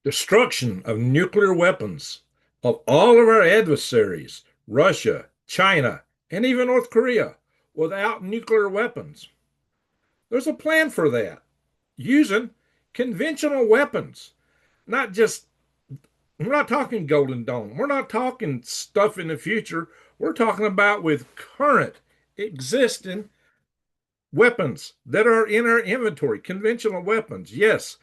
Destruction of nuclear weapons of all of our adversaries, Russia, China, and even North Korea, without nuclear weapons. There's a plan for that using conventional weapons, not just, we're not talking Golden Dome. We're not talking stuff in the future. We're talking about with current existing weapons that are in our inventory, conventional weapons, yes.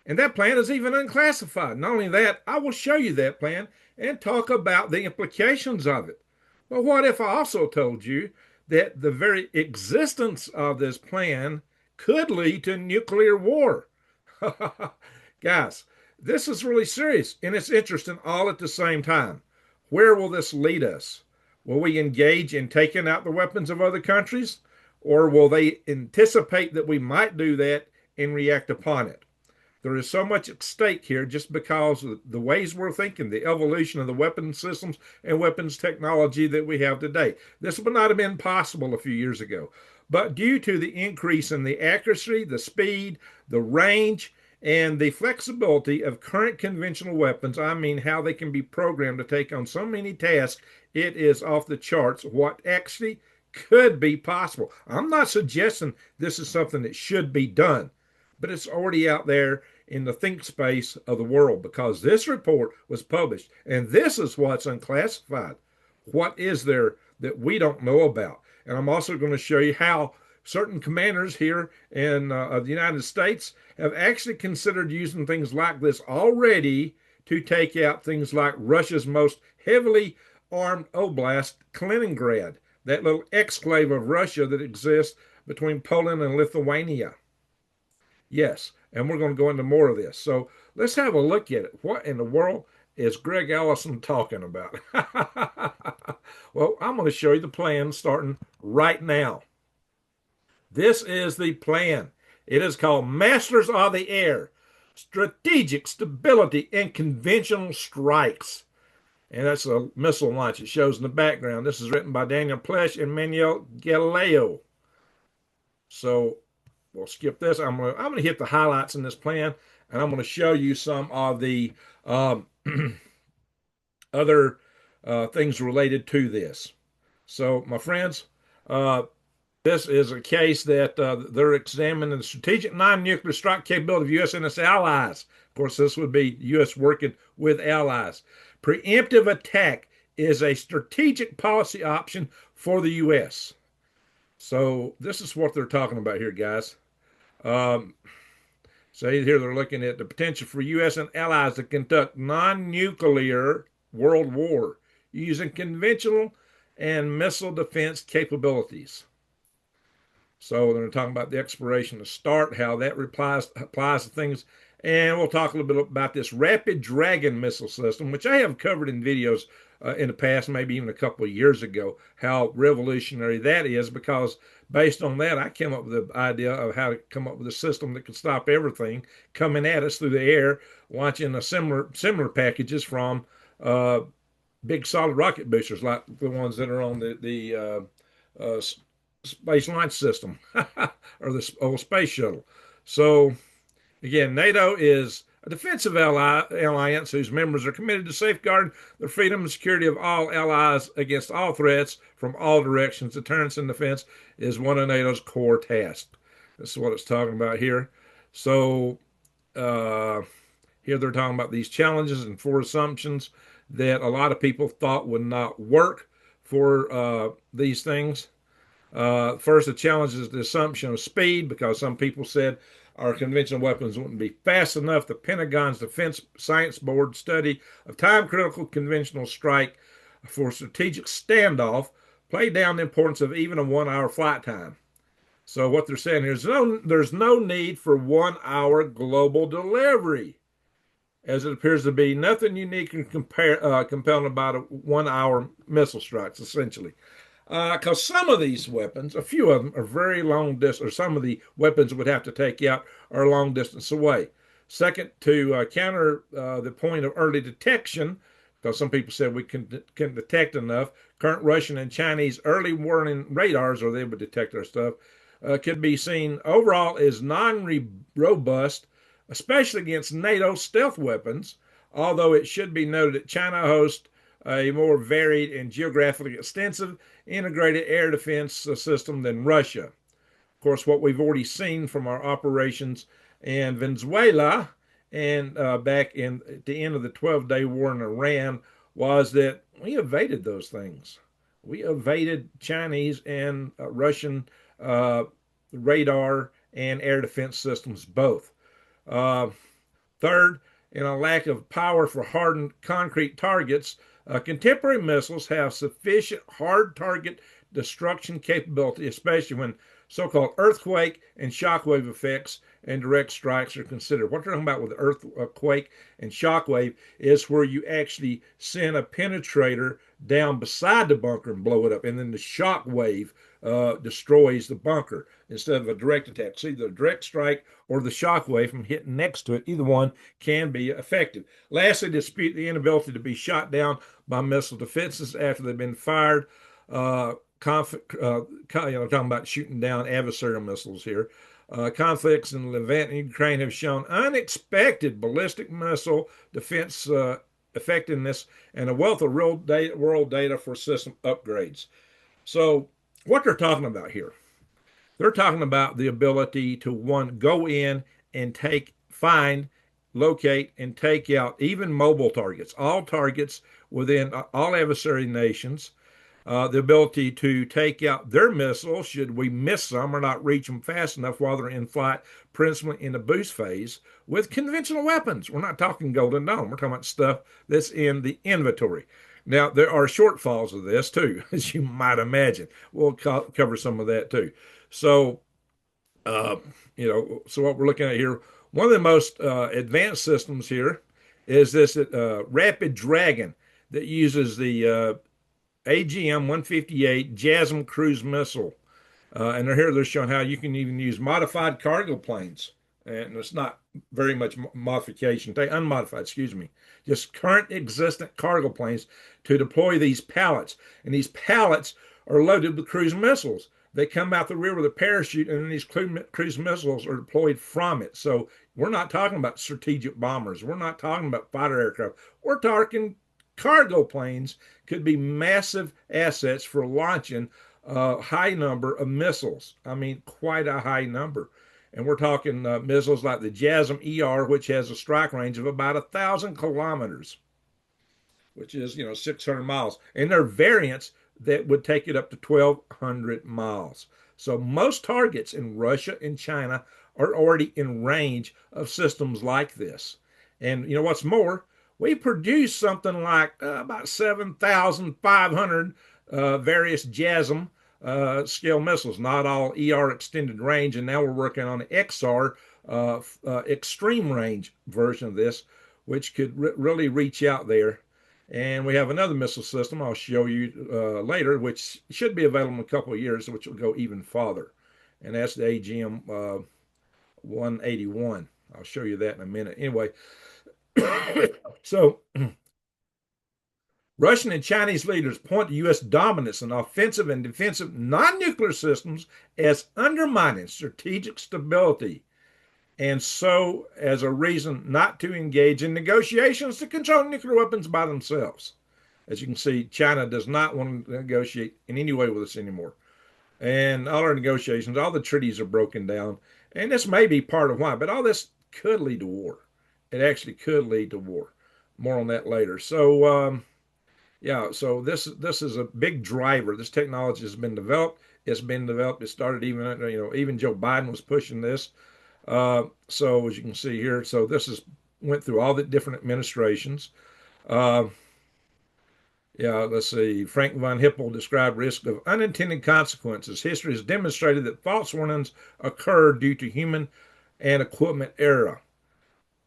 And that plan is even unclassified. Not only that, I will show you that plan and talk about the implications of it. Well, what if I also told you that the very existence of this plan could lead to nuclear war? Guys, this is really serious and it's interesting all at the same time. Where will this lead us? Will we engage in taking out the weapons of other countries? Or will they anticipate that we might do that and react upon it? There is so much at stake here just because of the ways we're thinking, the evolution of the weapons systems and weapons technology that we have today. This would not have been possible a few years ago. But due to the increase in the accuracy, the speed, the range, and the flexibility of current conventional weapons, I mean how they can be programmed to take on so many tasks, it is off the charts what actually could be possible. I'm not suggesting this is something that should be done, but it's already out there in the think space of the world because this report was published and this is what's unclassified. What is there that we don't know about? And I'm also going to show you how certain commanders here in the United States have actually considered using things like this already to take out things like Russia's most heavily armed oblast, Kaliningrad, that little exclave of Russia that exists between Poland and Lithuania. Yes, and we're going to go into more of this. So let's have a look at it. What in the world is Greg Allison talking about? Well, I'm going to show you the plan starting right now. This is the plan. It is called Masters of the Air, Strategic Stability and Conventional Strikes. And that's a missile launch. It shows in the background. This is written by Daniel Plesch and Manuel Galileo. So we'll skip this. I'm gonna hit the highlights in this plan, and I'm gonna show you some of the other things related to this. So, my friends, this is a case that they're examining the strategic non-nuclear strike capability of U.S. and its allies. Of course, this would be U.S. working with allies. Preemptive attack is a strategic policy option for the U.S. So this is what they're talking about here, guys. So here they're looking at the potential for U.S. and allies to conduct non-nuclear world war using conventional and missile defense capabilities. So they're talking about the exploration to start, how that applies to things. And we'll talk a little bit about this Rapid Dragon missile system, which I have covered in videos in the past, maybe even a couple of years ago, how revolutionary that is, because based on that, I came up with the idea of how to come up with a system that could stop everything coming at us through the air, launching a similar packages from big solid rocket boosters like the ones that are on the space launch system or the old space shuttle. So again, NATO is a defensive alliance whose members are committed to safeguarding the freedom and security of all allies against all threats from all directions. Deterrence and defense is one of NATO's core tasks. This is what it's talking about here. So here they're talking about these challenges and four assumptions that a lot of people thought would not work for these things. First, the challenge is the assumption of speed, because some people said our conventional weapons wouldn't be fast enough. The Pentagon's Defense Science Board study of time-critical conventional strike for strategic standoff played down the importance of even a 1-hour flight time. So what they're saying here is there's no need for 1-hour global delivery, as it appears to be nothing unique and compelling about a 1-hour missile strikes, essentially. Because some of these weapons, a few of them are very long distance, or some of the weapons would have to take out are long distance away. Second, to counter the point of early detection, because some people said we can detect enough, current Russian and Chinese early warning radars, or they would detect our stuff, could be seen overall as non-robust especially against NATO stealth weapons, although it should be noted that China hosts a more varied and geographically extensive integrated air defense system than Russia. Of course, what we've already seen from our operations in Venezuela and back in at the end of the 12-day war in Iran was that we evaded those things. We evaded Chinese and Russian uh, radar and air defense systems both. Uh, Third, in a lack of power for hardened concrete targets, contemporary missiles have sufficient hard target destruction capability, especially when so-called earthquake and shockwave effects and direct strikes are considered. What they're talking about with earthquake and shockwave is where you actually send a penetrator down beside the bunker and blow it up, and then the shockwave destroys the bunker instead of a direct attack. So either a direct strike or the shockwave from hitting next to it, either one can be effective. Lastly, dispute the inability to be shot down by missile defenses after they've been fired. Talking about shooting down adversarial missiles here. Conflicts in Levant and Ukraine have shown unexpected ballistic missile defense effectiveness and a wealth of real data, world data for system upgrades. So, what they're talking about here, they're talking about the ability to one go in and find, locate, and take out even mobile targets, all targets within all adversary nations. The ability to take out their missiles should we miss some or not reach them fast enough while they're in flight, principally in the boost phase, with conventional weapons. We're not talking Golden Dome. We're talking about stuff that's in the inventory. Now, there are shortfalls of this too, as you might imagine. We'll cover some of that too. So, uh, so what we're looking at here, one of the most advanced systems here is this Rapid Dragon that uses the AGM-158 JASSM cruise missile. And they're showing how you can even use modified cargo planes. And it's not very much modification, unmodified, excuse me, just current existent cargo planes to deploy these pallets. And these pallets are loaded with cruise missiles. They come out the rear with a parachute, and then these cruise missiles are deployed from it. So we're not talking about strategic bombers. We're not talking about fighter aircraft. We're talking cargo planes could be massive assets for launching a high number of missiles. I mean, quite a high number. And we're talking missiles like the JASSM ER, which has a strike range of about 1,000 kilometers, which is 600 miles. And there are variants that would take it up to 1,200 miles. So most targets in Russia and China are already in range of systems like this. And what's more, we produce something like about 7,500 various JASSM scale missiles, not all ER extended range. And now we're working on the XR extreme range version of this, which could really reach out there. And we have another missile system I'll show you later, which should be available in a couple of years, which will go even farther. And that's the AGM 181. I'll show you that in a minute. Anyway, so Russian and Chinese leaders point to U.S. dominance in offensive and defensive non-nuclear systems as undermining strategic stability, and so as a reason not to engage in negotiations to control nuclear weapons by themselves. As you can see, China does not want to negotiate in any way with us anymore. And all our negotiations, all the treaties are broken down. And this may be part of why, but all this could lead to war. It actually could lead to war. More on that later. So, yeah, so this is a big driver. This technology has been developed. It's been developed. It started even Joe Biden was pushing this. So as you can see here, so this is went through all the different administrations. Uh, yeah, let's see. Frank von Hippel described risk of unintended consequences. History has demonstrated that false warnings occur due to human and equipment error.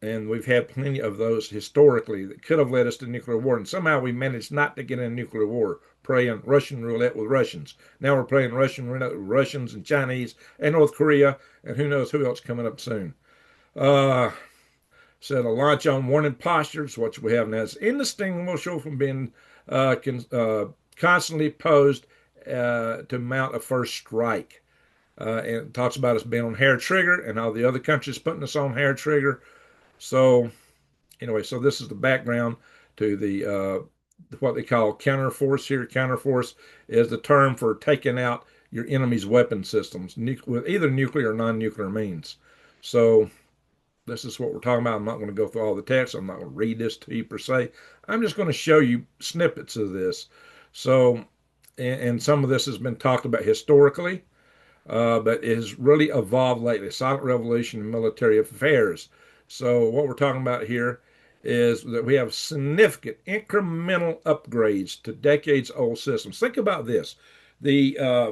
And we've had plenty of those historically that could have led us to nuclear war. And somehow we managed not to get in a nuclear war, playing Russian roulette with Russians. Now we're playing Russian roulette with Russians and Chinese and North Korea, and who knows who else coming up soon. Uh, Said a launch on warning postures, which we have now, is indistinguishable from being constantly posed to mount a first strike. And it talks about us being on hair trigger and all the other countries putting us on hair trigger. So anyway, so this is the background to the what they call counterforce here. Counterforce is the term for taking out your enemy's weapon systems with either nuclear or non-nuclear means. So this is what we're talking about. I'm not going to go through all the text. I'm not going to read this to you per se. I'm just going to show you snippets of this. So, and some of this has been talked about historically, but it has really evolved lately. Silent revolution in military affairs. So what we're talking about here is that we have significant incremental upgrades to decades old systems. Think about this. The uh,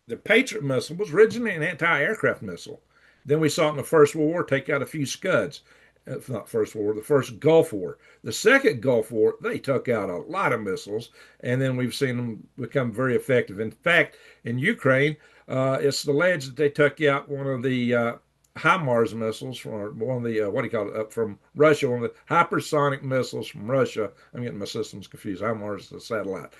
the Patriot missile was originally an anti-aircraft missile. Then we saw it in the First World War take out a few Scuds. Not First World War, the First Gulf War. The Second Gulf War, they took out a lot of missiles, and then we've seen them become very effective. In fact, in Ukraine, it's alleged that they took out one of the HIMARS missiles from one of the what do you call it up from Russia, one of the hypersonic missiles from Russia. I'm getting my systems confused. HIMARS is a satellite.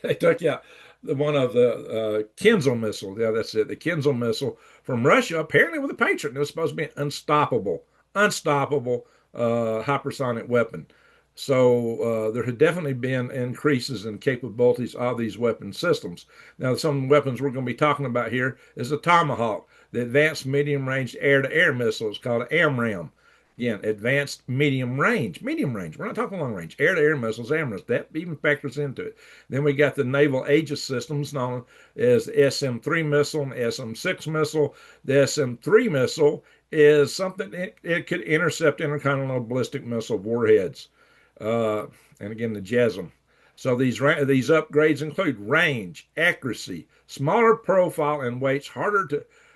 They took out one of the Kinzhal missile. Yeah, that's it. The Kinzhal missile from Russia, apparently with a Patriot. It was supposed to be an unstoppable hypersonic weapon. So there had definitely been increases in capabilities of these weapon systems. Now, some weapons we're going to be talking about here is the Tomahawk, the Advanced Medium Range Air-to-Air Missile. It's called an AMRAAM. Again, advanced medium range. Medium range. We're not talking long range. Air-to-air missiles, AMRAAMs. That even factors into it. Then we got the Naval Aegis systems known as the SM-3 missile and SM-6 missile. The SM-3 missile is something it could intercept intercontinental ballistic missile warheads. Uh, and again, the JASM. So these upgrades include range, accuracy, smaller profile, and weights.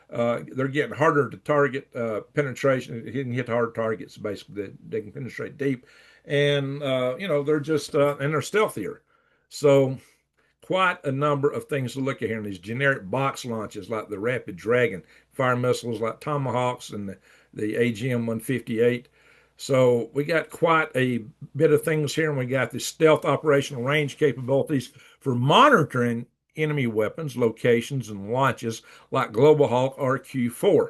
They're getting harder to target. Penetration, you can hit hard targets. Basically, they can penetrate deep, and they're just and they're stealthier. So quite a number of things to look at here. And these generic box launches like the Rapid Dragon, fire missiles like Tomahawks and the AGM-158. So we got quite a bit of things here, and we got the stealth operational range capabilities for monitoring enemy weapons, locations, and launches like Global Hawk RQ-4.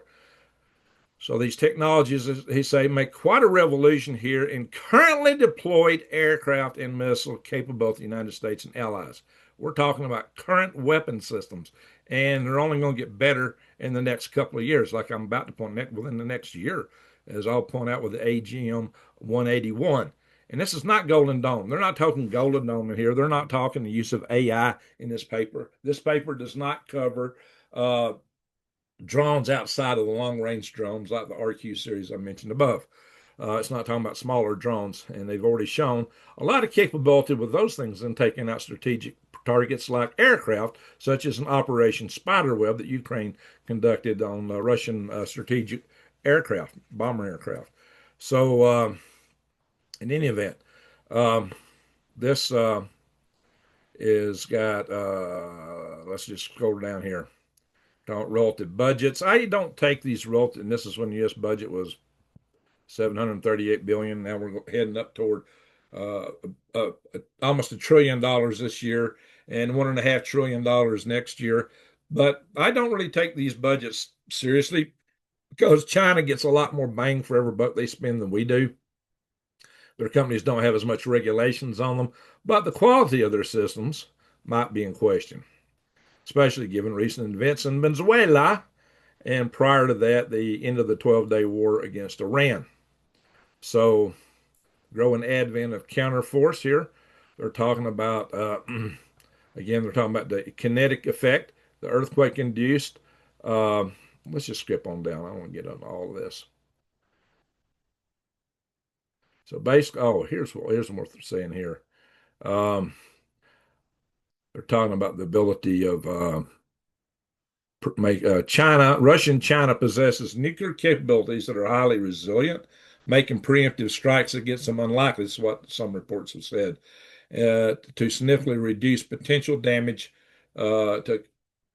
So these technologies, as he say, make quite a revolution here in currently deployed aircraft and missile capability of the United States and allies. We're talking about current weapon systems, and they're only going to get better in the next couple of years, like I'm about to point out within the next year, as I'll point out with the AGM 181. And this is not Golden Dome. They're not talking Golden Dome in here. They're not talking the use of AI in this paper. This paper does not cover drones outside of the long range drones like the RQ series I mentioned above. It's not talking about smaller drones, and they've already shown a lot of capability with those things in taking out strategic targets like aircraft, such as an Operation Spiderweb that Ukraine conducted on Russian strategic aircraft, bomber aircraft. So, in any event, um, this is got, let's just scroll down here. Relative budgets. I don't take these relative, and this is when the U.S. budget was 738 billion. Now we're heading up toward uh, uh, almost $1 trillion this year and $1.5 trillion next year. But I don't really take these budgets seriously because China gets a lot more bang for every buck they spend than we do. Their companies don't have as much regulations on them, but the quality of their systems might be in question, especially given recent events in Venezuela and prior to that, the end of the 12-day war against Iran. So, growing advent of counterforce here. They're talking about, again, they're talking about the kinetic effect, the earthquake induced. Uh, let's just skip on down. I don't want to get on all of this. So basically, here's what they're saying here. Um, they're talking about the ability of Russian China possesses nuclear capabilities that are highly resilient, making preemptive strikes against them unlikely. This is what some reports have said. To significantly reduce potential damage to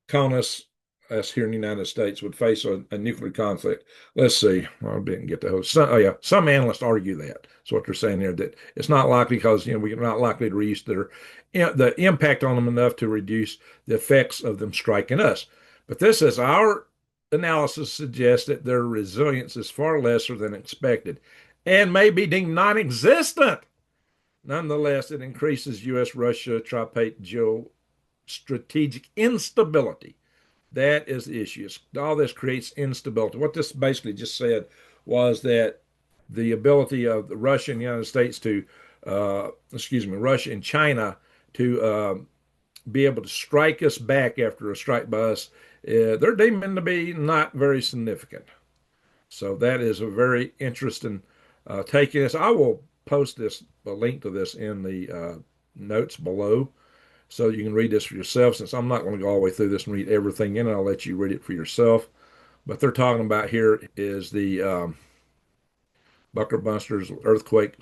colonists, us here in the United States, would face a nuclear conflict. Let's see. I didn't get the whole. Some analysts argue that. That's what they're saying here. That it's not likely because we're not likely to reduce the impact on them enough to reduce the effects of them striking us. But this is our analysis suggests that their resilience is far lesser than expected and may be deemed non-existent. Nonetheless, it increases U.S.-Russia tripartite geostrategic instability. That is the issue. All this creates instability. What this basically just said was that the ability of the Russia and the United States to, Russia and China to be able to strike us back after a strike by us, they're deeming to be not very significant. So that is a very interesting take in this. I will post a link to this in the notes below so you can read this for yourself. Since I'm not going to go all the way through this and read everything in it, I'll let you read it for yourself. But they're talking about here is the Bucker Busters earthquake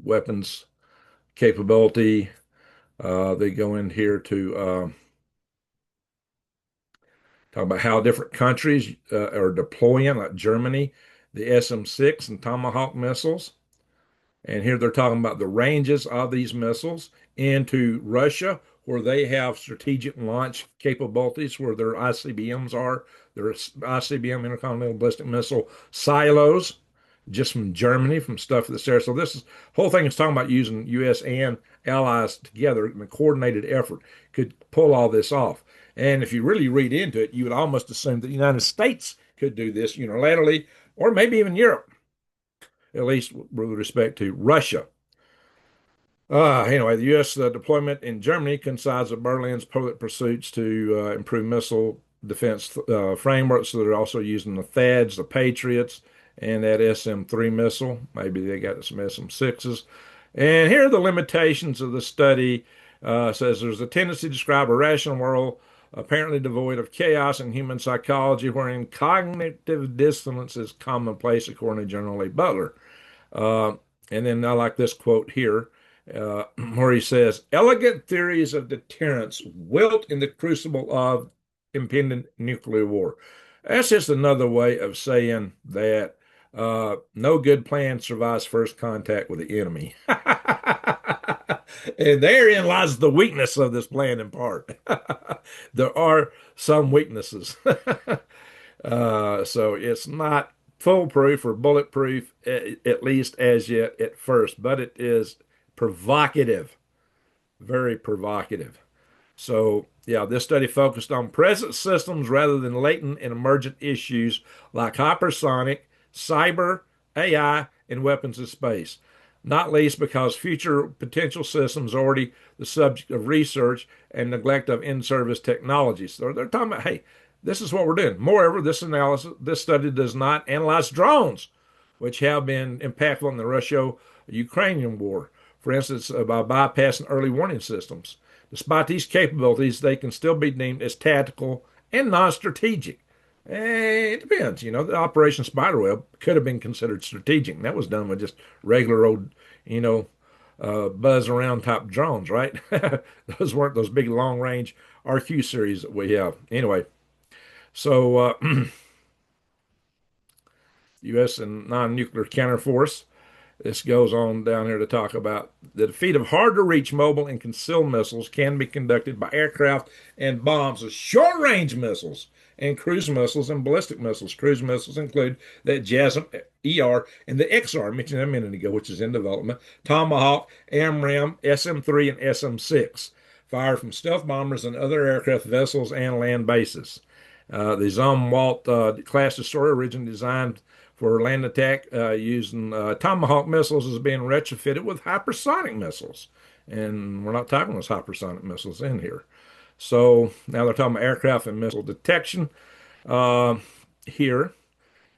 weapons capability. They go in here to talk about how different countries are deploying, like Germany, the SM-6 and Tomahawk missiles. And here they're talking about the ranges of these missiles into Russia, where they have strategic launch capabilities, where their ICBMs are, their ICBM intercontinental ballistic missile silos, just from Germany, from stuff that's there. So this whole thing is talking about using U.S. and allies together in a coordinated effort could pull all this off. And if you really read into it, you would almost assume that the United States could do this unilaterally, or maybe even Europe, at least with respect to Russia. Anyway, the U.S. Deployment in Germany coincides with Berlin's public pursuits to improve missile defense frameworks. So they're also using the THAADs, the Patriots, and that SM-3 missile. Maybe they got some SM-6s. And here are the limitations of the study. Says there's a tendency to describe a rational world apparently devoid of chaos and human psychology, wherein cognitive dissonance is commonplace, according to General A. Butler. Uh, and then I like this quote here, where he says, elegant theories of deterrence wilt in the crucible of impending nuclear war. That's just another way of saying that no good plan survives first contact with the enemy. And therein lies the weakness of this plan in part. There are some weaknesses. So it's not foolproof or bulletproof, at least as yet at first, but it is provocative, very provocative. So, yeah, this study focused on present systems rather than latent and emergent issues like hypersonic, cyber, AI, and weapons of space. Not least because future potential systems are already the subject of research and neglect of in-service technologies. So they're talking about, hey, this is what we're doing. Moreover, this study does not analyze drones, which have been impactful in the Russia-Ukrainian war. For instance, by bypassing early warning systems. Despite these capabilities, they can still be deemed as tactical and non-strategic. It depends. The Operation Spiderweb could have been considered strategic. And that was done with just regular old, buzz around type drones, right? Those weren't those big long range RQ series that we have. Anyway, so U.S. and non-nuclear counterforce. This goes on down here to talk about the defeat of hard-to-reach mobile and concealed missiles can be conducted by aircraft and bombs with short-range missiles and cruise missiles and ballistic missiles. Cruise missiles include that JASSM ER and the XR, I mentioned a minute ago, which is in development, Tomahawk, AMRAAM, SM-3, and SM-6, fired from stealth bombers and other aircraft vessels and land bases. The Zumwalt class destroyer, originally designed for land attack using Tomahawk missiles, is being retrofitted with hypersonic missiles. And we're not talking those hypersonic missiles in here. So now they're talking about aircraft and missile detection here.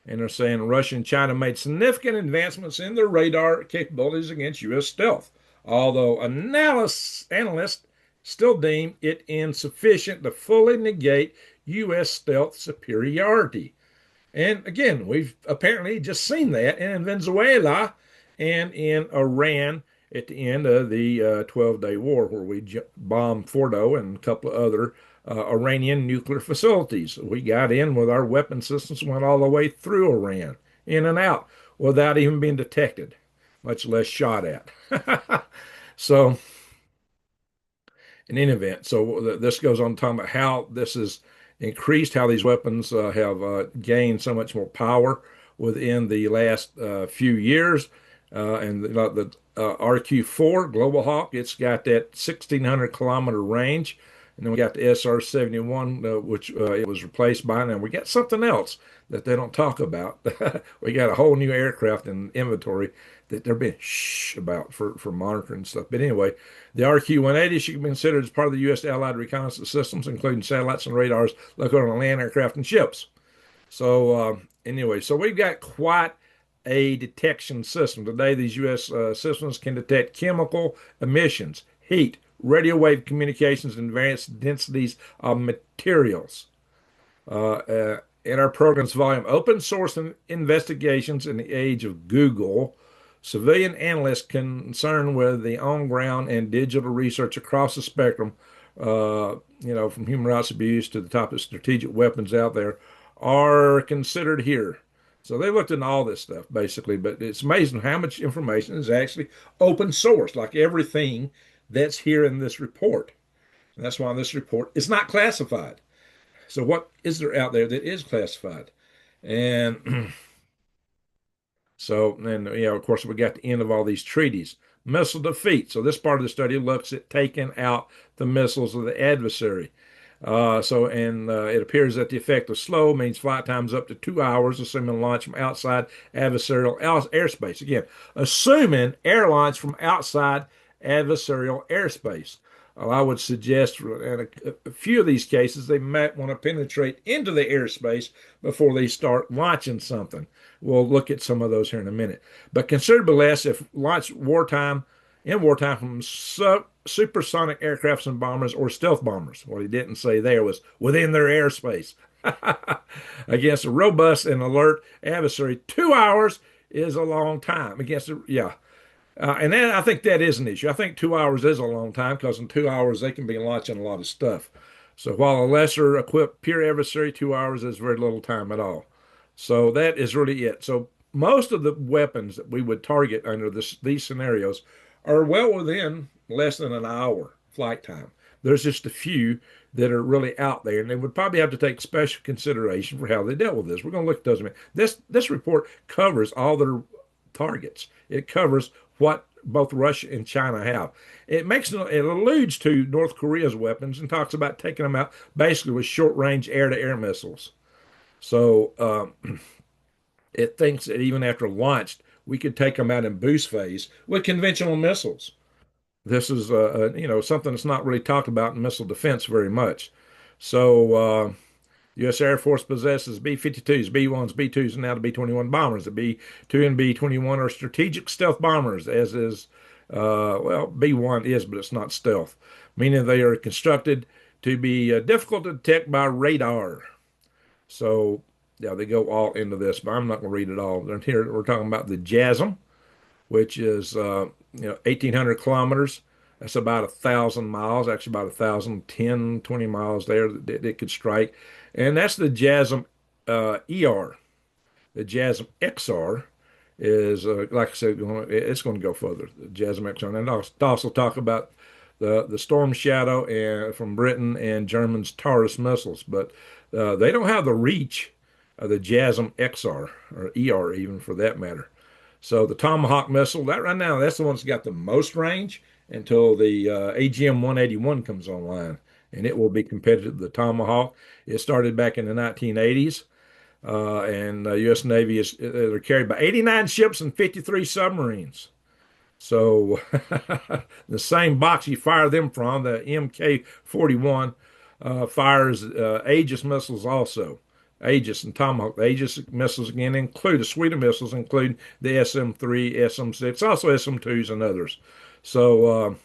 And they're saying Russia and China made significant advancements in their radar capabilities against U.S. stealth, although analysts still deem it insufficient to fully negate U.S. stealth superiority. And again, we've apparently just seen that in Venezuela and in Iran at the end of the 12-day war, where we bombed Fordo and a couple of other Iranian nuclear facilities. We got in with our weapon systems, went all the way through Iran, in and out, without even being detected, much less shot at. So, in any event, so this goes on talking about how this is increased, how these weapons have gained so much more power within the last few years. And the RQ-4 Global Hawk, it's got that 1,600 kilometer range. And then we got the SR-71, which it was replaced by. Now we got something else that they don't talk about. We got a whole new aircraft in inventory that they're being shh about for monitoring stuff. But anyway, the RQ-180 should be considered as part of the U.S. Allied reconnaissance systems, including satellites and radars located on land, aircraft, and ships. So anyway, so we've got quite a detection system. Today, these U.S. Systems can detect chemical emissions, heat, radio wave communications, and various densities of materials. In our program's volume, Open Source Investigations in the Age of Google, civilian analysts concerned with the on-ground and digital research across the spectrum, from human rights abuse to the type of strategic weapons out there, are considered here. So they looked into all this stuff basically, but it's amazing how much information is actually open source, like everything that's here in this report. And that's why this report is not classified. So what is there out there that is classified? And so, and of course, we got the end of all these treaties. Missile defeat. So this part of the study looks at taking out the missiles of the adversary. It appears that the effect of slow means flight times up to 2 hours, assuming launch from outside adversarial airspace. Again, assuming air launch from outside adversarial airspace. Well, I would suggest in a few of these cases, they might want to penetrate into the airspace before they start launching something. We'll look at some of those here in a minute. But considerably less if launched in wartime from supersonic aircrafts and bombers or stealth bombers. What he didn't say there was within their airspace. Against a robust and alert adversary, 2 hours is a long time. And then I think that is an issue. I think 2 hours is a long time because in 2 hours they can be launching a lot of stuff. So while a lesser equipped pure adversary, 2 hours is very little time at all. So that is really it. So most of the weapons that we would target under these scenarios are well within less than an hour flight time. There's just a few that are really out there, and they would probably have to take special consideration for how they dealt with this. We're going to look at those in a minute. This report covers all their targets. It covers what both Russia and China have. It alludes to North Korea's weapons and talks about taking them out basically with short-range air-to-air missiles. So it thinks that even after launched, we could take them out in boost phase with conventional missiles. This is something that's not really talked about in missile defense very much. So U.S. Air Force possesses B-52s, B-1s, B-2s, and now the B-21 bombers. The B-2 and B-21 are strategic stealth bombers, as is, B-1 is, but it's not stealth, meaning they are constructed to be difficult to detect by radar. So, yeah, they go all into this, but I'm not going to read it all. And here we're talking about the JASM, which is 1,800 kilometers. That's about 1,000 miles, actually about 1,010, 20 miles there that it could strike. And that's the JASM ER. The JASM XR is, like I said, it's going to go further. The JASM XR. And I'll also talk about the Storm Shadow from Britain and German's Taurus missiles, but they don't have the reach of the JASM XR or ER even for that matter. So the Tomahawk missile, that right now, that's the one that's got the most range until the AGM-181 comes online, and it will be competitive with the Tomahawk. It started back in the 1980s, and the U.S. Navy they're carried by 89 ships and 53 submarines. So the same box you fire them from, the MK-41, fires Aegis missiles also. Aegis and Tomahawk. The Aegis missiles again include a suite of missiles, including the SM-3, SM-6, also SM-2s and others. So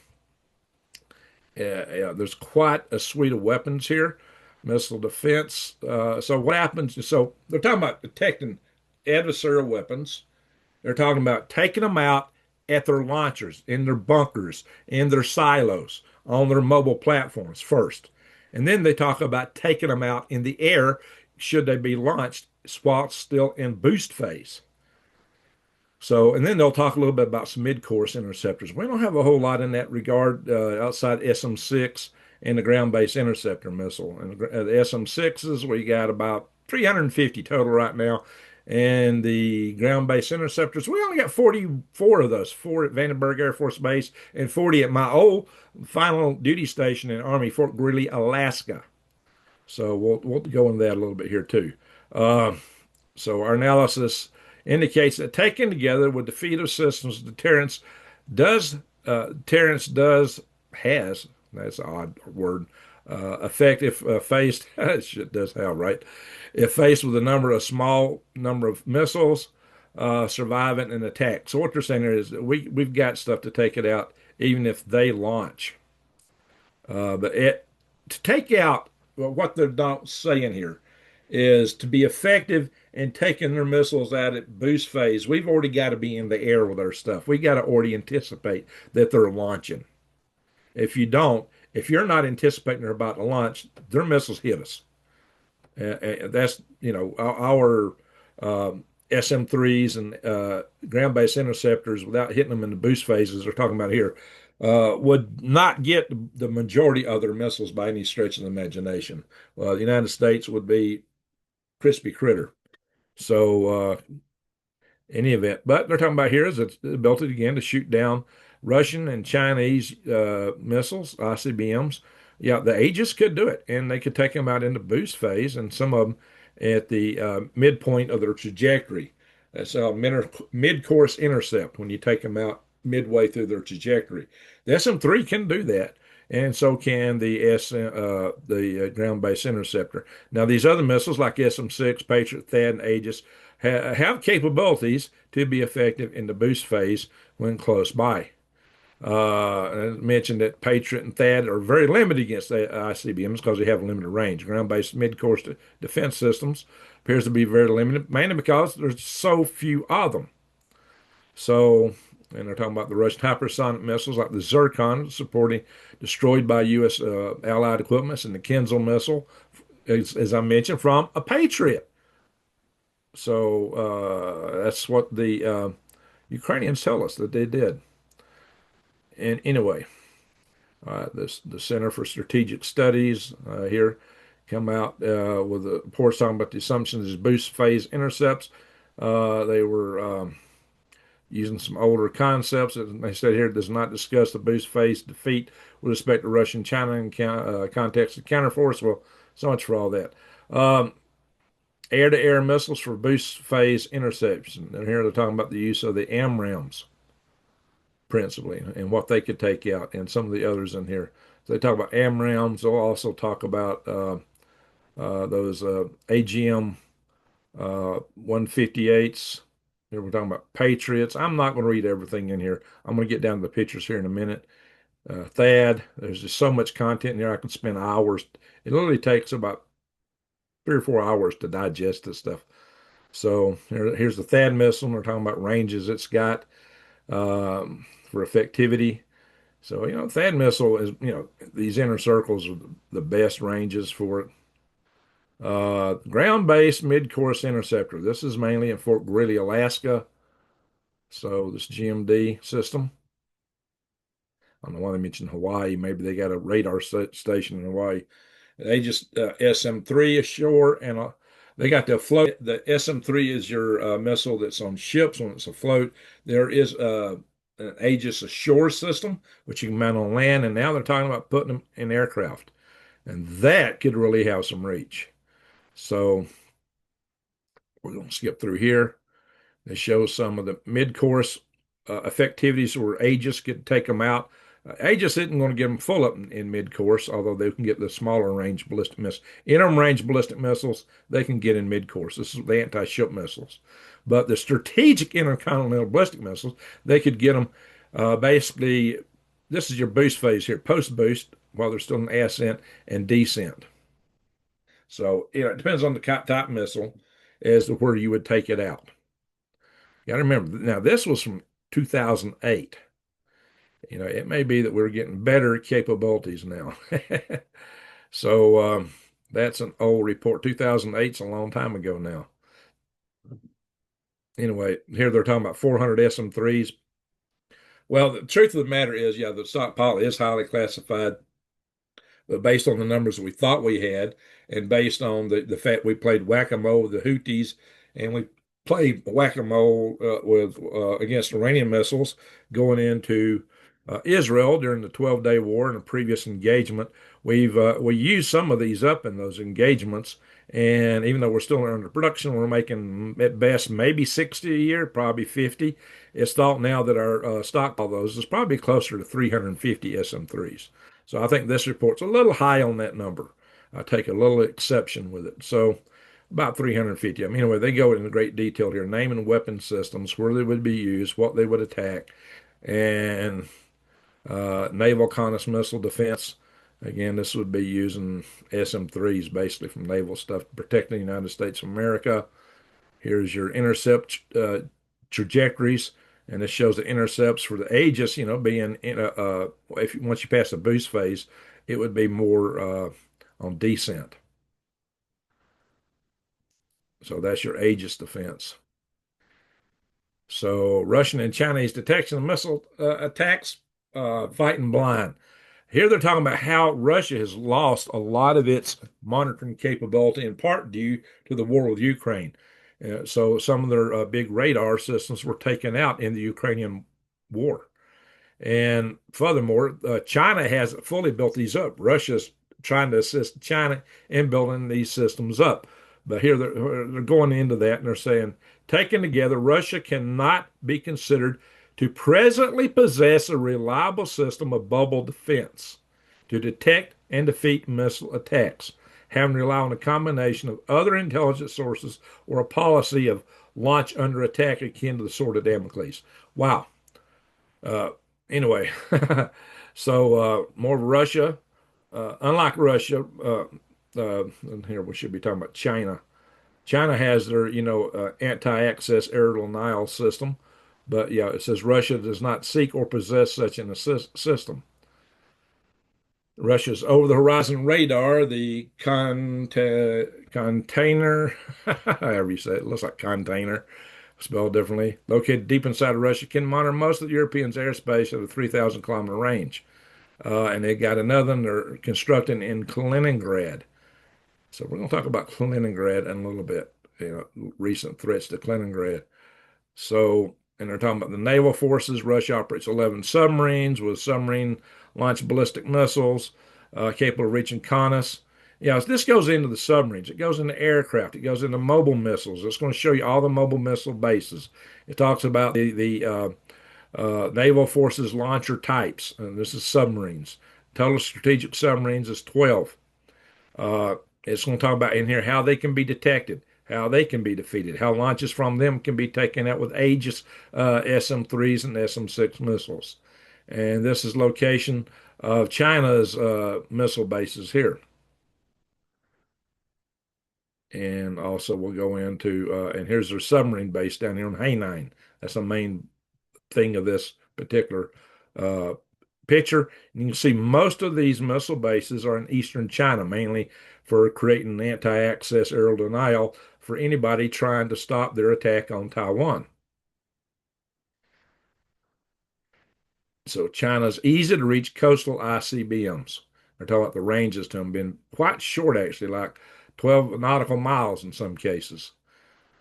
there's quite a suite of weapons here. Missile defense. So what happens? So they're talking about detecting adversarial weapons. They're talking about taking them out at their launchers, in their bunkers, in their silos, on their mobile platforms first. And then they talk about taking them out in the air should they be launched while still in boost phase. So, and then they'll talk a little bit about some mid-course interceptors. We don't have a whole lot in that regard outside SM-6 and the ground-based interceptor missile. And the SM-6s, we got about 350 total right now. And the ground-based interceptors, we only got 44 of those, four at Vandenberg Air Force Base and 40 at my old final duty station in Army Fort Greely, Alaska. So we'll go into that a little bit here too. Uh, so our analysis indicates that taken together with defeative systems, does deterrence does has that's an odd word effect if faced it does have right if faced with a small number of missiles surviving an attack. So what they're saying there is that we've got stuff to take it out even if they launch. But to take out well, what they're not saying here is to be effective in taking their missiles out at boost phase. We've already got to be in the air with our stuff. We got to already anticipate that they're launching. If you don't, if you're not anticipating they're about to launch, their missiles hit us. That's our SM3s and ground-based interceptors without hitting them in the boost phases they're talking about here would not get the majority of their missiles by any stretch of the imagination. Well, the United States would be crispy critter. So any event, but they're talking about here is it's the ability again to shoot down Russian and Chinese missiles, ICBMs. Yeah, the Aegis could do it, and they could take them out into boost phase, and some of them at the midpoint of their trajectory. That's a mid-course intercept when you take them out midway through their trajectory. The SM-3 can do that, and so can the ground-based interceptor. Now, these other missiles like SM-6, Patriot, THAAD, and Aegis have capabilities to be effective in the boost phase when close by. I mentioned that Patriot and THAAD are very limited against the ICBMs because they have a limited range. Ground-based mid-course defense systems appears to be very limited, mainly because there's so few of them. So, and they're talking about the Russian hypersonic missiles like the Zircon, supporting destroyed by U.S. Allied equipment, and the Kinzhal missile, as I mentioned, from a Patriot. So that's what the Ukrainians tell us that they did. And anyway, the Center for Strategic Studies here come out with a report talking about the assumptions as boost phase intercepts. They were using some older concepts. And they said here it does not discuss the boost phase defeat with respect to Russian China in context of counterforce. Well, so much for all that. Air-to-air missiles for boost phase interception. And here they're talking about the use of the AMRAAMs principally and what they could take out, and some of the others in here. So they talk about AMRAAMs. They'll also talk about those AGM 158s. Here we're talking about Patriots. I'm not going to read everything in here. I'm going to get down to the pictures here in a minute. THAAD. There's just so much content in here. I could spend hours. It literally takes about 3 or 4 hours to digest this stuff. So here's the THAAD missile. We're talking about ranges it's got for effectivity. So, THAAD missile is, these inner circles are the best ranges for it. Ground-based mid-course interceptor. This is mainly in Fort Greely, Alaska. So this GMD system. I don't know why they mentioned Hawaii. Maybe they got a radar station in Hawaii. They just SM-3 ashore, and they got the afloat. The SM-3 is your missile that's on ships when it's afloat. There is an Aegis ashore system, which you can mount on land, and now they're talking about putting them in aircraft. And that could really have some reach. So we're going to skip through here. They show some of the mid-course effectivities where Aegis could take them out. Aegis isn't going to get them full up in mid-course, although they can get the smaller range ballistic missiles. Interim range ballistic missiles, they can get in mid-course. This is the anti-ship missiles. But the strategic intercontinental ballistic missiles, they could get them basically, this is your boost phase here, post-boost, while they're still in ascent and descent. So, it depends on the type missile as to where you would take it out. You got to remember, now this was from 2008. It may be that we're getting better capabilities now. So that's an old report. 2008 is a long time ago now. Anyway, here they're talking about 400 SM-3s. Well, the truth of the matter is, yeah, the stockpile is highly classified. based on the numbers we thought we had, and based on the fact we played whack-a-mole with the Houthis, and we played whack-a-mole with against Iranian missiles going into Israel during the 12-day war and a previous engagement. We used some of these up in those engagements, and even though we're still under production, we're making at best maybe 60 a year, probably 50. It's thought now that our stockpile of those is probably closer to 350 SM3s. So I think this report's a little high on that number. I take a little exception with it. So about 350. I mean, anyway, they go into great detail here, naming weapon systems, where they would be used, what they would attack, and naval Conus missile defense. Again, this would be using SM3s basically from naval stuff to protect the United States of America. Here's your intercept trajectories, and this shows the intercepts for the Aegis, being if once you pass the boost phase, it would be more on descent. So that's your Aegis defense. So Russian and Chinese detection of missile attacks, fighting blind. Here they're talking about how Russia has lost a lot of its monitoring capability, in part due to the war with Ukraine. So some of their big radar systems were taken out in the Ukrainian war. And furthermore, China hasn't fully built these up. Russia's trying to assist China in building these systems up. But here they're going into that and they're saying, taken together, Russia cannot be considered to presently possess a reliable system of bubble defense to detect and defeat missile attacks, having to rely on a combination of other intelligence sources or a policy of launch under attack akin to the sword of Damocles. Wow. Uh, anyway, so more of Russia. Unlike Russia, and here we should be talking about China. China has their, anti-access aerial denial system, but yeah, it says Russia does not seek or possess such an system. Russia's over-the-horizon radar, the container, however you say it, looks like container, spelled differently, located deep inside of Russia, can monitor most of the Europeans' airspace at a 3,000-kilometer range. And they got another one they're constructing in Kaliningrad. So we're going to talk about Kaliningrad in a little bit, recent threats to Kaliningrad. So, and they're talking about the naval forces. Russia operates 11 submarines with submarine launched ballistic missiles capable of reaching Conus. This goes into the submarines. It goes into aircraft. It goes into mobile missiles. It's going to show you all the mobile missile bases. It talks about the naval forces launcher types. And this is submarines. Total strategic submarines is 12. It's going to talk about in here how they can be detected, how they can be defeated, how launches from them can be taken out with Aegis SM-3s and SM-6 missiles. And this is location of China's missile bases here. And also we'll go into, and here's their submarine base down here on Hainan. That's the main thing of this particular uh, picture. And you can see most of these missile bases are in eastern China, mainly for creating anti-access aerial denial for anybody trying to stop their attack on Taiwan. So China's easy to reach coastal ICBMs. They're talking about the ranges to them being quite short, actually, like 12 nautical miles in some cases.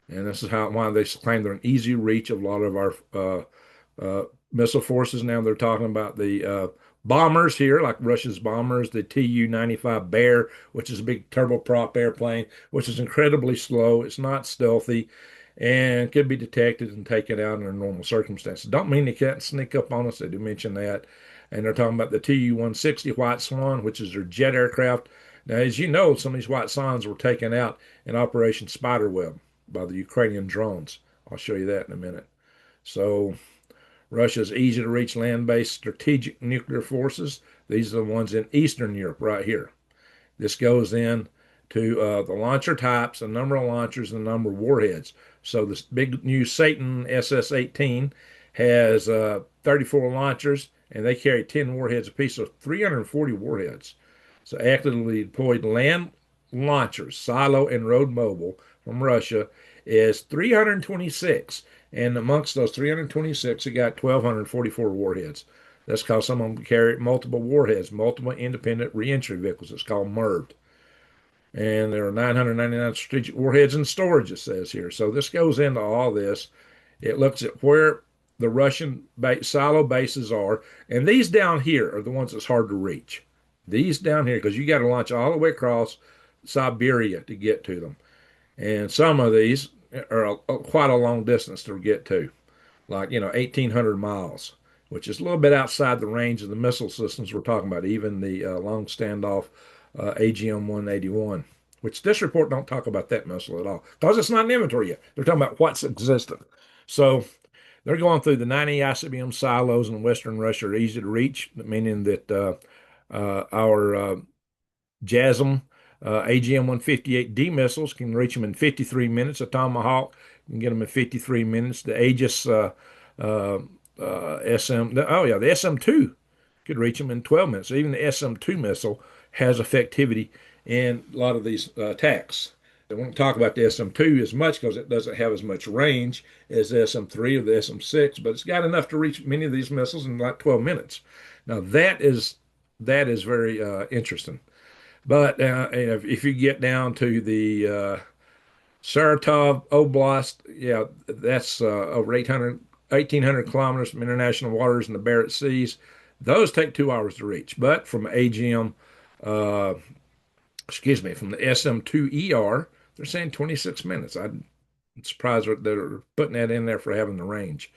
And this is why they claim they're an easy reach of a lot of our missile forces. Now they're talking about the bombers here, like Russia's bombers, the Tu-95 Bear, which is a big turboprop airplane, which is incredibly slow. It's not stealthy and could be detected and taken out under normal circumstances. Don't mean they can't sneak up on us. They do mention that. And they're talking about the Tu-160 White Swan, which is their jet aircraft. Now, as you know, some of these White Swans were taken out in Operation Spiderweb by the Ukrainian drones. I'll show you that in a minute. So Russia's easy to reach land-based strategic nuclear forces. These are the ones in Eastern Europe right here. This goes in to the launcher types, the number of launchers, and the number of warheads. So this big new Satan SS-18 has 34 launchers, and they carry 10 warheads apiece, so 340 warheads. So actively deployed land launchers, silo and road mobile from Russia is 326. And amongst those 326, it got 1,244 warheads. That's because some of them carry multiple warheads, multiple independent reentry vehicles. It's called MIRV. And there are 999 strategic warheads in storage, it says here. So this goes into all this. It looks at where the Russian silo bases are. And these down here are the ones that's hard to reach. These down here, because you got to launch all the way across Siberia to get to them. And some of these are quite a long distance to get to, like, 1,800 miles, which is a little bit outside the range of the missile systems we're talking about, even the long standoff AGM-181, which this report don't talk about that missile at all because it's not in inventory yet. They're talking about what's existent. So they're going through the 90 ICBM silos in Western Russia are easy to reach, meaning that our JASM AGM-158D missiles can reach them in 53 minutes. A Tomahawk can get them in 53 minutes. The Aegis the SM-2 could reach them in 12 minutes. So even the SM-2 missile has effectivity in a lot of these attacks. They won't talk about the SM-2 as much because it doesn't have as much range as the SM-3 or the SM-6, but it's got enough to reach many of these missiles in like 12 minutes. Now that is very interesting. But if you get down to the Saratov Oblast, yeah, that's over 1,800 kilometers from international waters in the Barents Seas. Those take 2 hours to reach. But from AGM, uh, from the SM-2ER, they're saying 26 minutes. I'm surprised that they're putting that in there for having the range.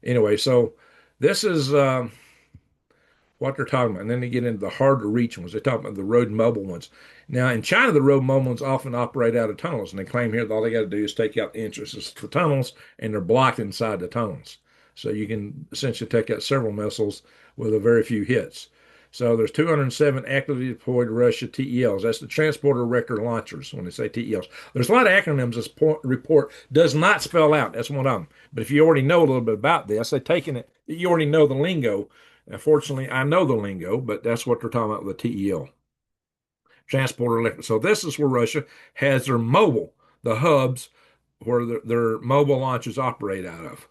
Anyway, so this is what they're talking about. And then they get into the hard to reach ones. They talk about the road mobile ones. Now, in China, the road mobile ones often operate out of tunnels. And they claim here that all they got to do is take out the entrances to the tunnels, and they're blocked inside the tunnels. So you can essentially take out several missiles with a very few hits. So there's 207 actively deployed Russia TELs. That's the transporter erector launchers when they say TELs. There's a lot of acronyms this report does not spell out. That's one of them. But if you already know a little bit about this, they're taking it, you already know the lingo. Unfortunately, I know the lingo, but that's what they're talking about with the TEL, transporter electric. So this is where Russia has their mobile, the hubs where their mobile launchers operate out of.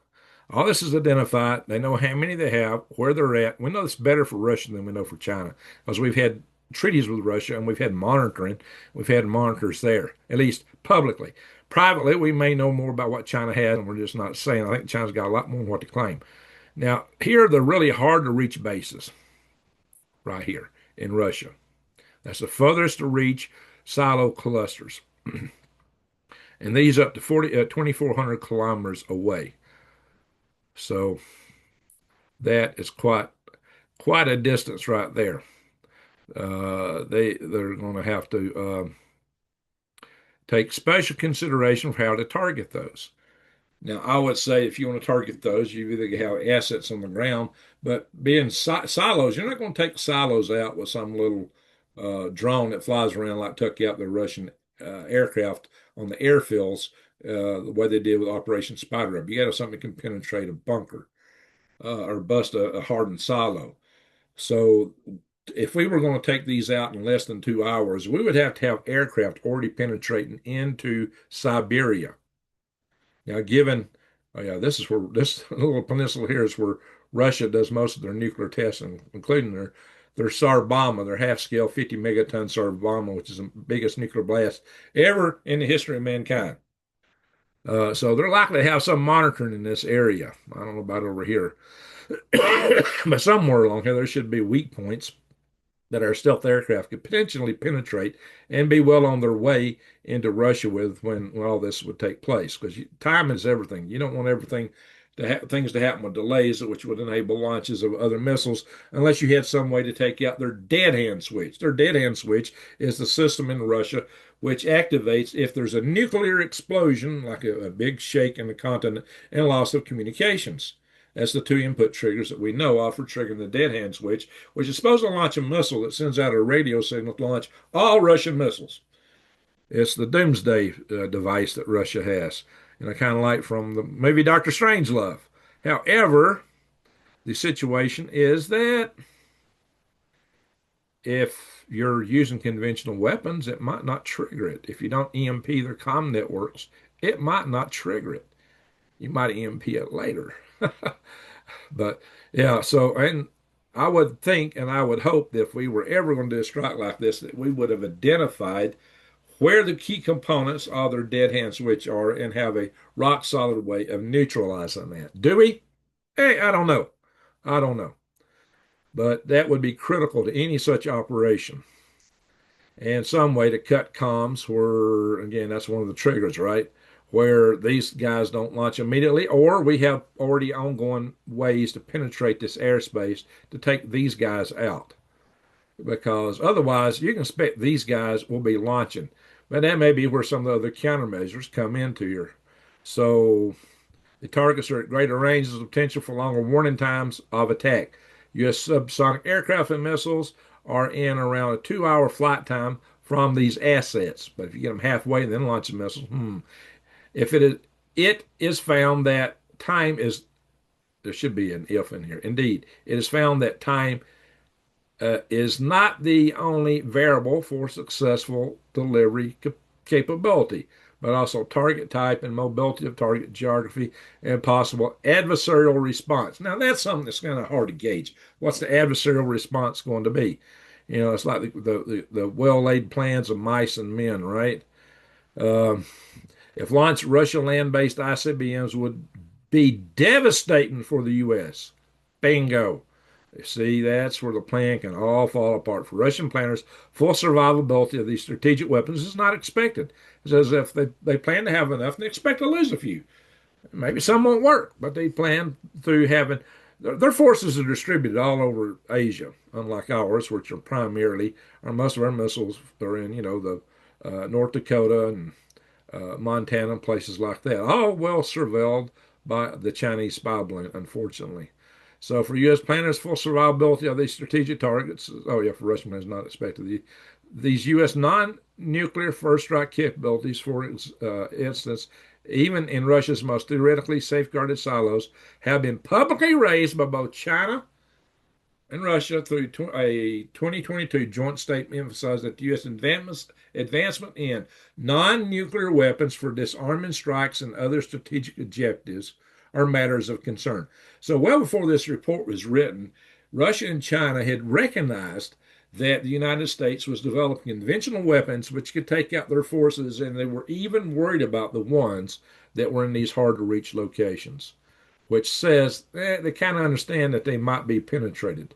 All this is identified. They know how many they have, where they're at. We know it's better for Russia than we know for China because we've had treaties with Russia and we've had monitoring. We've had monitors there, at least publicly. Privately, we may know more about what China has, and we're just not saying. I think China's got a lot more than what to claim. Now, here are the really hard to reach bases right here in Russia. That's the furthest to reach silo clusters. And these up to 2,400 kilometers away. So that is quite a distance right there. They're going to have to take special consideration for how to target those. Now, I would say if you want to target those, you either have assets on the ground, but being silos, you're not going to take silos out with some little drone that flies around like tuck out the Russian aircraft on the airfields, the way they did with Operation Spider Up. You got to have something that can penetrate a bunker or bust a hardened silo. So if we were going to take these out in less than 2 hours, we would have to have aircraft already penetrating into Siberia. Now, oh yeah, this is where this little peninsula here is where Russia does most of their nuclear testing, including their Tsar Bomba, their half-scale 50 megaton Tsar Bomba, which is the biggest nuclear blast ever in the history of mankind. So they're likely to have some monitoring in this area. I don't know about over here, but somewhere along here there should be weak points that our stealth aircraft could potentially penetrate and be well on their way into Russia with when all this would take place. Because time is everything. You don't want everything things to happen with delays, which would enable launches of other missiles, unless you had some way to take out their dead hand switch. Their dead hand switch is the system in Russia which activates if there's a nuclear explosion, like a big shake in the continent, and loss of communications. That's the two input triggers that we know of for triggering the dead hand switch, which is supposed to launch a missile that sends out a radio signal to launch all Russian missiles. It's the doomsday device that Russia has, and I kind of like from the movie Doctor Strangelove. However, the situation is that if you're using conventional weapons, it might not trigger it. If you don't EMP their comm networks, it might not trigger it. You might EMP it later. But yeah, so and I would think and I would hope that if we were ever going to do a strike like this, that we would have identified where the key components of their dead hand switch are and have a rock solid way of neutralizing that. Do we? Hey, I don't know. I don't know. But that would be critical to any such operation. And some way to cut comms where, again, that's one of the triggers, right? Where these guys don't launch immediately, or we have already ongoing ways to penetrate this airspace to take these guys out. Because otherwise, you can expect these guys will be launching. But that may be where some of the other countermeasures come into here. So the targets are at greater ranges of potential for longer warning times of attack. U.S. subsonic aircraft and missiles are in around a 2-hour flight time from these assets. But if you get them halfway and then launch the missiles, if it is found that time is, there should be an if in here. Indeed, it is found that time is not the only variable for successful delivery capability, but also target type and mobility of target geography and possible adversarial response. Now, that's something that's kind of hard to gauge. What's the adversarial response going to be? You know, it's like the well-laid plans of mice and men, right? Um, if launched Russian land-based ICBMs would be devastating for the U.S. Bingo. See, that's where the plan can all fall apart. For Russian planners, full survivability of these strategic weapons is not expected. It's as if they plan to have enough and they expect to lose a few. Maybe some won't work, but they plan through having their forces are distributed all over Asia, unlike ours, which are primarily, or most of our missiles are in, the North Dakota and Montana and places like that. All well surveilled by the Chinese spy balloon, unfortunately. So for U.S. planners, full survivability of these strategic targets. Oh yeah, for Russian planners, not expected. These U.S. non-nuclear first strike capabilities, for instance, even in Russia's most theoretically safeguarded silos, have been publicly raised by both China and Russia through a 2022 joint statement emphasized that the U.S. advancement in non-nuclear weapons for disarmament strikes and other strategic objectives are matters of concern. So well before this report was written, Russia and China had recognized that the United States was developing conventional weapons which could take out their forces, and they were even worried about the ones that were in these hard to reach locations, which says they kind of understand that they might be penetrated.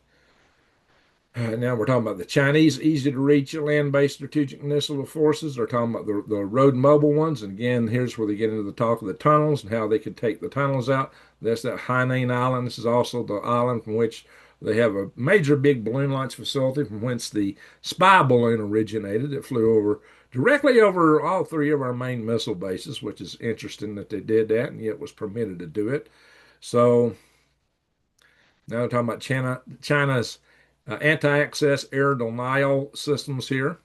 Now we're talking about the Chinese easy to reach land-based strategic missile forces. They're talking about the road mobile ones. And again, here's where they get into the talk of the tunnels and how they could take the tunnels out. That's that Hainan Island. This is also the island from which they have a major big balloon launch facility from whence the spy balloon originated. It flew over directly over all three of our main missile bases, which is interesting that they did that and yet was permitted to do it. So now we're talking about China's anti-access air denial systems here.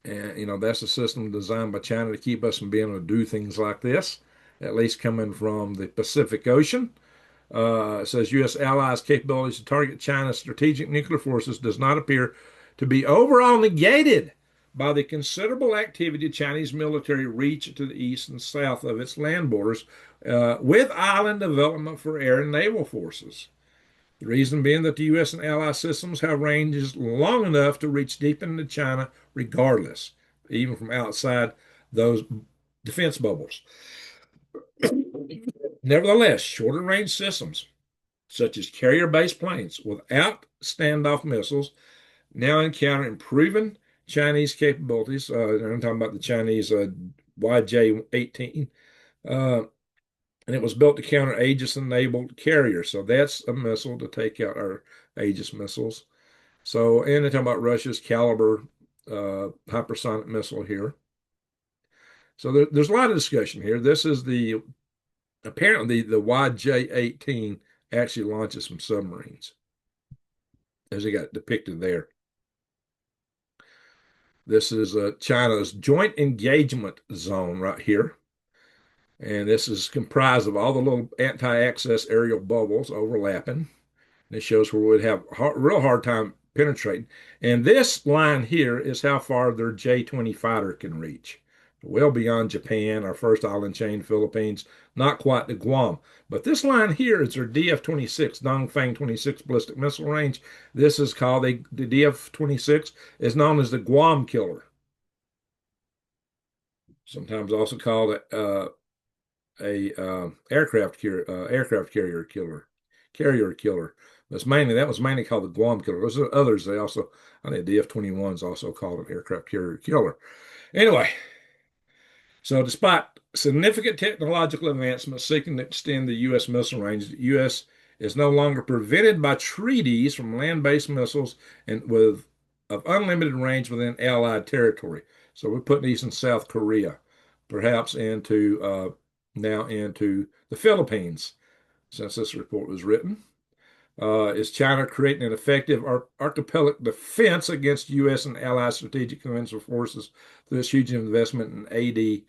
And, that's a system designed by China to keep us from being able to do things like this, at least coming from the Pacific Ocean. It says U.S. allies' capabilities to target China's strategic nuclear forces does not appear to be overall negated by the considerable activity of Chinese military reach to the east and south of its land borders with island development for air and naval forces. The reason being that the U.S. and ally systems have ranges long enough to reach deep into China regardless, even from outside those defense bubbles. Nevertheless, shorter range systems, such as carrier based planes without standoff missiles, now encounter improving Chinese capabilities. I'm talking about the Chinese YJ-18. And it was built to counter Aegis-enabled carriers. So that's a missile to take out our Aegis missiles. So, and they're talking about Russia's Caliber hypersonic missile here. So there's a lot of discussion here. This is apparently the YJ-18 actually launches some submarines, as they got depicted there. This is China's joint engagement zone right here. And this is comprised of all the little anti-access aerial bubbles overlapping. And it shows where we'd have real hard time penetrating. And this line here is how far their J-20 fighter can reach. well beyond Japan, our first island chain, Philippines, not quite to Guam. But this line here is their DF-26, Dongfang 26 ballistic missile range. This is called the DF-26 is known as the Guam killer, sometimes also called a aircraft carrier killer. That was mainly called the Guam killer. Those are others. They also, I think, DF-21 is also called an aircraft carrier killer. Anyway, so despite significant technological advancements seeking to extend the U.S. missile range, the U.S. is no longer prevented by treaties from land-based missiles and with of unlimited range within Allied territory. So we're putting these in South Korea, perhaps now into the Philippines, since this report was written. Is China creating an effective archipelagic defense against U.S. and Allied strategic conventional forces through this huge investment in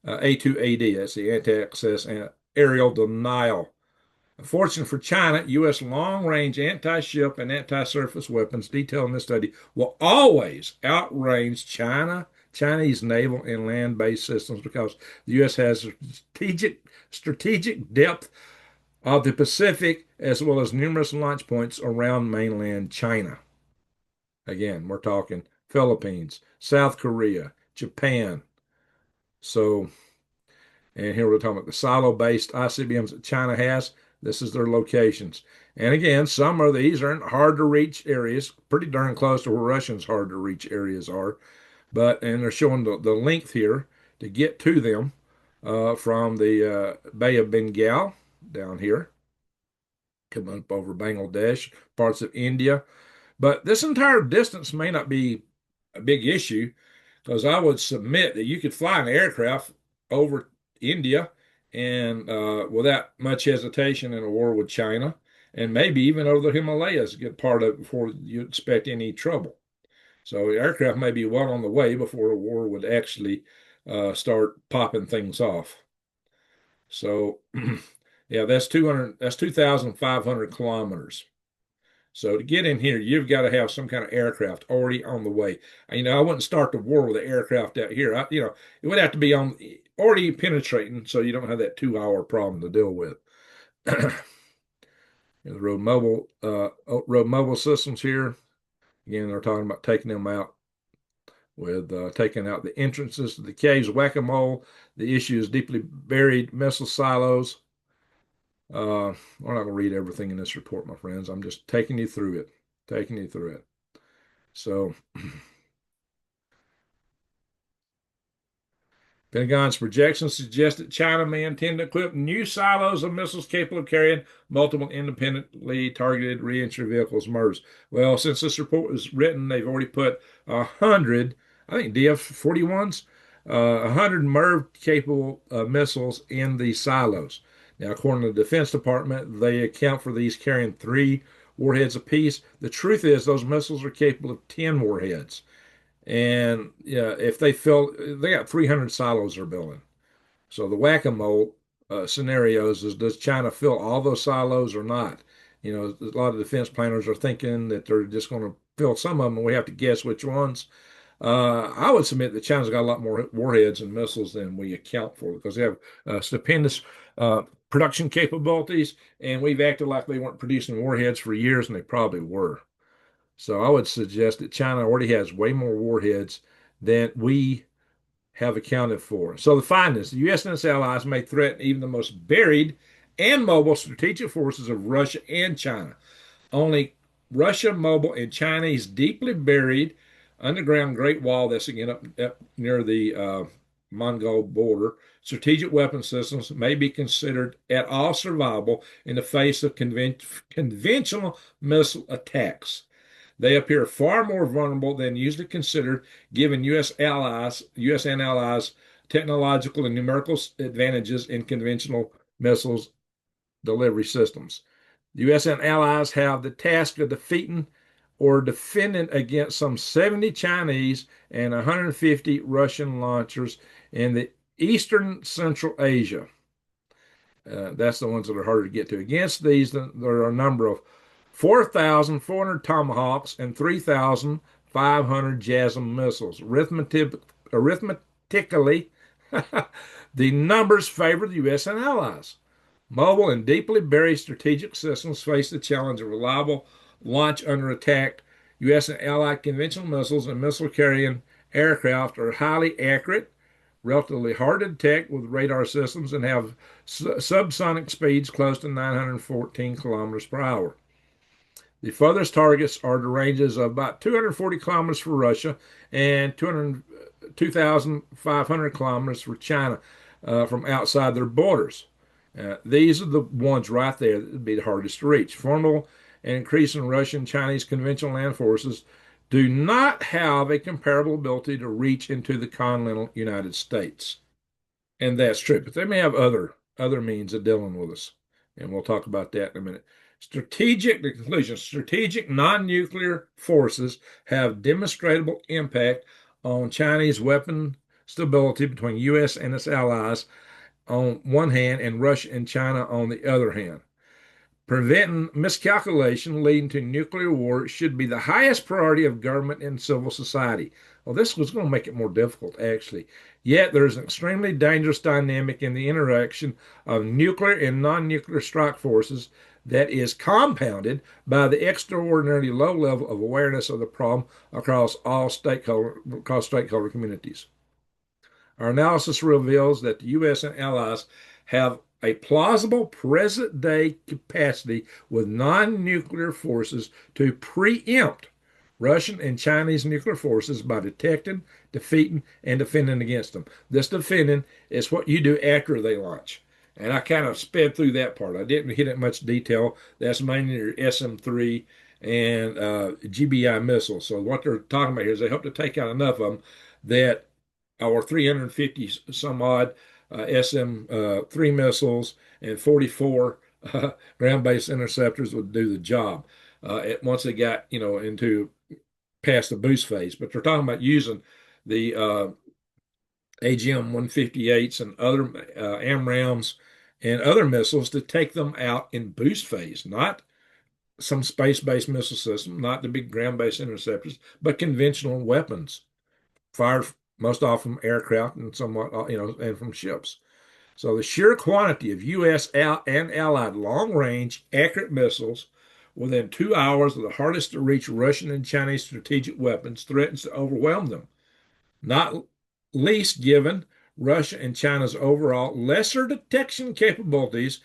A2AD? That's the anti-access and aerial denial. Unfortunately for China, U.S. long-range anti-ship and anti-surface weapons detailed in this study will always outrange Chinese naval and land-based systems because the U.S. has strategic depth of the Pacific as well as numerous launch points around mainland China. Again, we're talking Philippines, South Korea, Japan. So, and here we're talking about the silo-based ICBMs that China has. This is their locations. And again, some of these are in hard to reach areas, pretty darn close to where Russians' hard to reach areas are. And they're showing the length here to get to them from the Bay of Bengal down here, coming up over Bangladesh, parts of India. But this entire distance may not be a big issue because I would submit that you could fly an aircraft over India and without much hesitation in a war with China, and maybe even over the Himalayas, get part of it before you expect any trouble. So the aircraft may be well on the way before a war would actually start popping things off. So, yeah, that's 200. That's 2,500 kilometers. So to get in here, you've got to have some kind of aircraft already on the way. I wouldn't start the war with an aircraft out here. It would have to be on already penetrating, so you don't have that 2 hour problem to deal with. The road mobile systems here. Again, they're talking about taking them out with taking out the entrances to the caves, whack-a-mole. The issue is deeply buried missile silos. We're not going to read everything in this report, my friends. I'm just taking you through it. So, Pentagon's projections suggest that China may intend to equip new silos of missiles capable of carrying multiple independently targeted reentry vehicles, MERS. Well, since this report was written, they've already put 100, I think DF-41s, 100 MERV capable missiles in these silos. Now, according to the Defense Department, they account for these carrying 3 warheads apiece. The truth is, those missiles are capable of 10 warheads. And yeah, if they got 300 silos they're building. So the whack-a-mole scenarios is, does China fill all those silos or not? A lot of defense planners are thinking that they're just going to fill some of them, and we have to guess which ones. I would submit that China's got a lot more warheads and missiles than we account for because they have stupendous production capabilities, and we've acted like they weren't producing warheads for years, and they probably were. So I would suggest that China already has way more warheads than we have accounted for. So the findings, the U.S. and its allies may threaten even the most buried and mobile strategic forces of Russia and China. Only Russia mobile and Chinese deeply buried underground Great Wall, that's again up near the Mongol border, strategic weapon systems may be considered at all survivable in the face of conventional missile attacks. They appear far more vulnerable than usually considered, given U.S. and allies' technological and numerical advantages in conventional missiles delivery systems. The U.S. and allies have the task of defeating or defending against some 70 Chinese and 150 Russian launchers in the eastern Central Asia. That's the ones that are harder to get to. Against these, there are a number of 4,400 Tomahawks and 3,500 JASSM missiles. Arithmetically, The numbers favor the U.S. and allies. Mobile and deeply buried strategic systems face the challenge of reliable launch under attack. U.S. and allied conventional missiles and missile carrying aircraft are highly accurate, relatively hard to detect with radar systems, and have subsonic speeds close to 914 kilometers per hour. The furthest targets are the ranges of about 240 kilometers for Russia and 2,500 kilometers for China from outside their borders. These are the ones right there that would be the hardest to reach. Formidable and increasing Russian and Chinese conventional land forces do not have a comparable ability to reach into the continental United States. And that's true, but they may have other means of dealing with us. And we'll talk about that in a minute. The conclusion, strategic non-nuclear forces have demonstrable impact on Chinese weapon stability between U.S. and its allies on one hand and Russia and China on the other hand. Preventing miscalculation leading to nuclear war should be the highest priority of government and civil society. Well, this was going to make it more difficult, actually. Yet there's an extremely dangerous dynamic in the interaction of nuclear and non nuclear strike forces that is compounded by the extraordinarily low level of awareness of the problem across stakeholder communities. Our analysis reveals that the U.S. and allies have a plausible present day capacity with non nuclear forces to preempt Russian and Chinese nuclear forces by detecting, defeating, and defending against them. This defending is what you do after they launch. And I kind of sped through that part. I didn't hit it much detail. That's mainly your SM-3 and GBI missiles. So what they're talking about here is they hope to take out enough of them that our 350 some odd SM-3 missiles and 44 ground-based interceptors would do the job once they got into past the boost phase. But they're talking about using the AGM-158s and other AMRAAMs and other missiles to take them out in boost phase, not some space-based missile system, not the big ground-based interceptors, but conventional weapons fired most often from aircraft and somewhat, and from ships. So the sheer quantity of U.S. and allied long-range accurate missiles within 2 hours of the hardest to reach Russian and Chinese strategic weapons threatens to overwhelm them, not least given Russia and China's overall lesser detection capabilities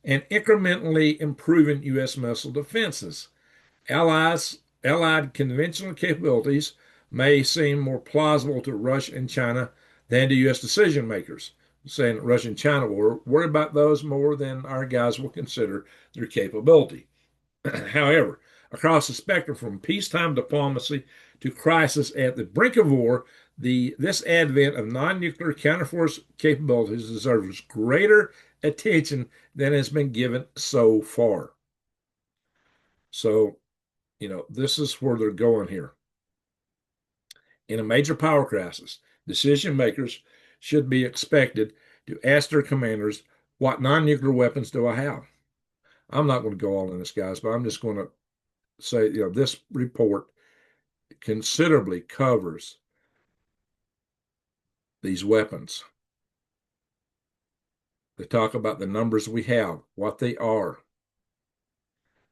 and incrementally improving U.S. missile defenses. Allied conventional capabilities may seem more plausible to Russia and China than to U.S. decision makers, saying that Russia and China will worry about those more than our guys will consider their capability. However, across the spectrum from peacetime diplomacy to crisis at the brink of war, this advent of non-nuclear counterforce capabilities deserves greater attention than has been given so far. So, this is where they're going here. In a major power crisis, decision makers should be expected to ask their commanders, what non-nuclear weapons do I have? I'm not going to go all in this, guys, but I'm just going to say, this report considerably covers these weapons. They talk about the numbers we have, what they are.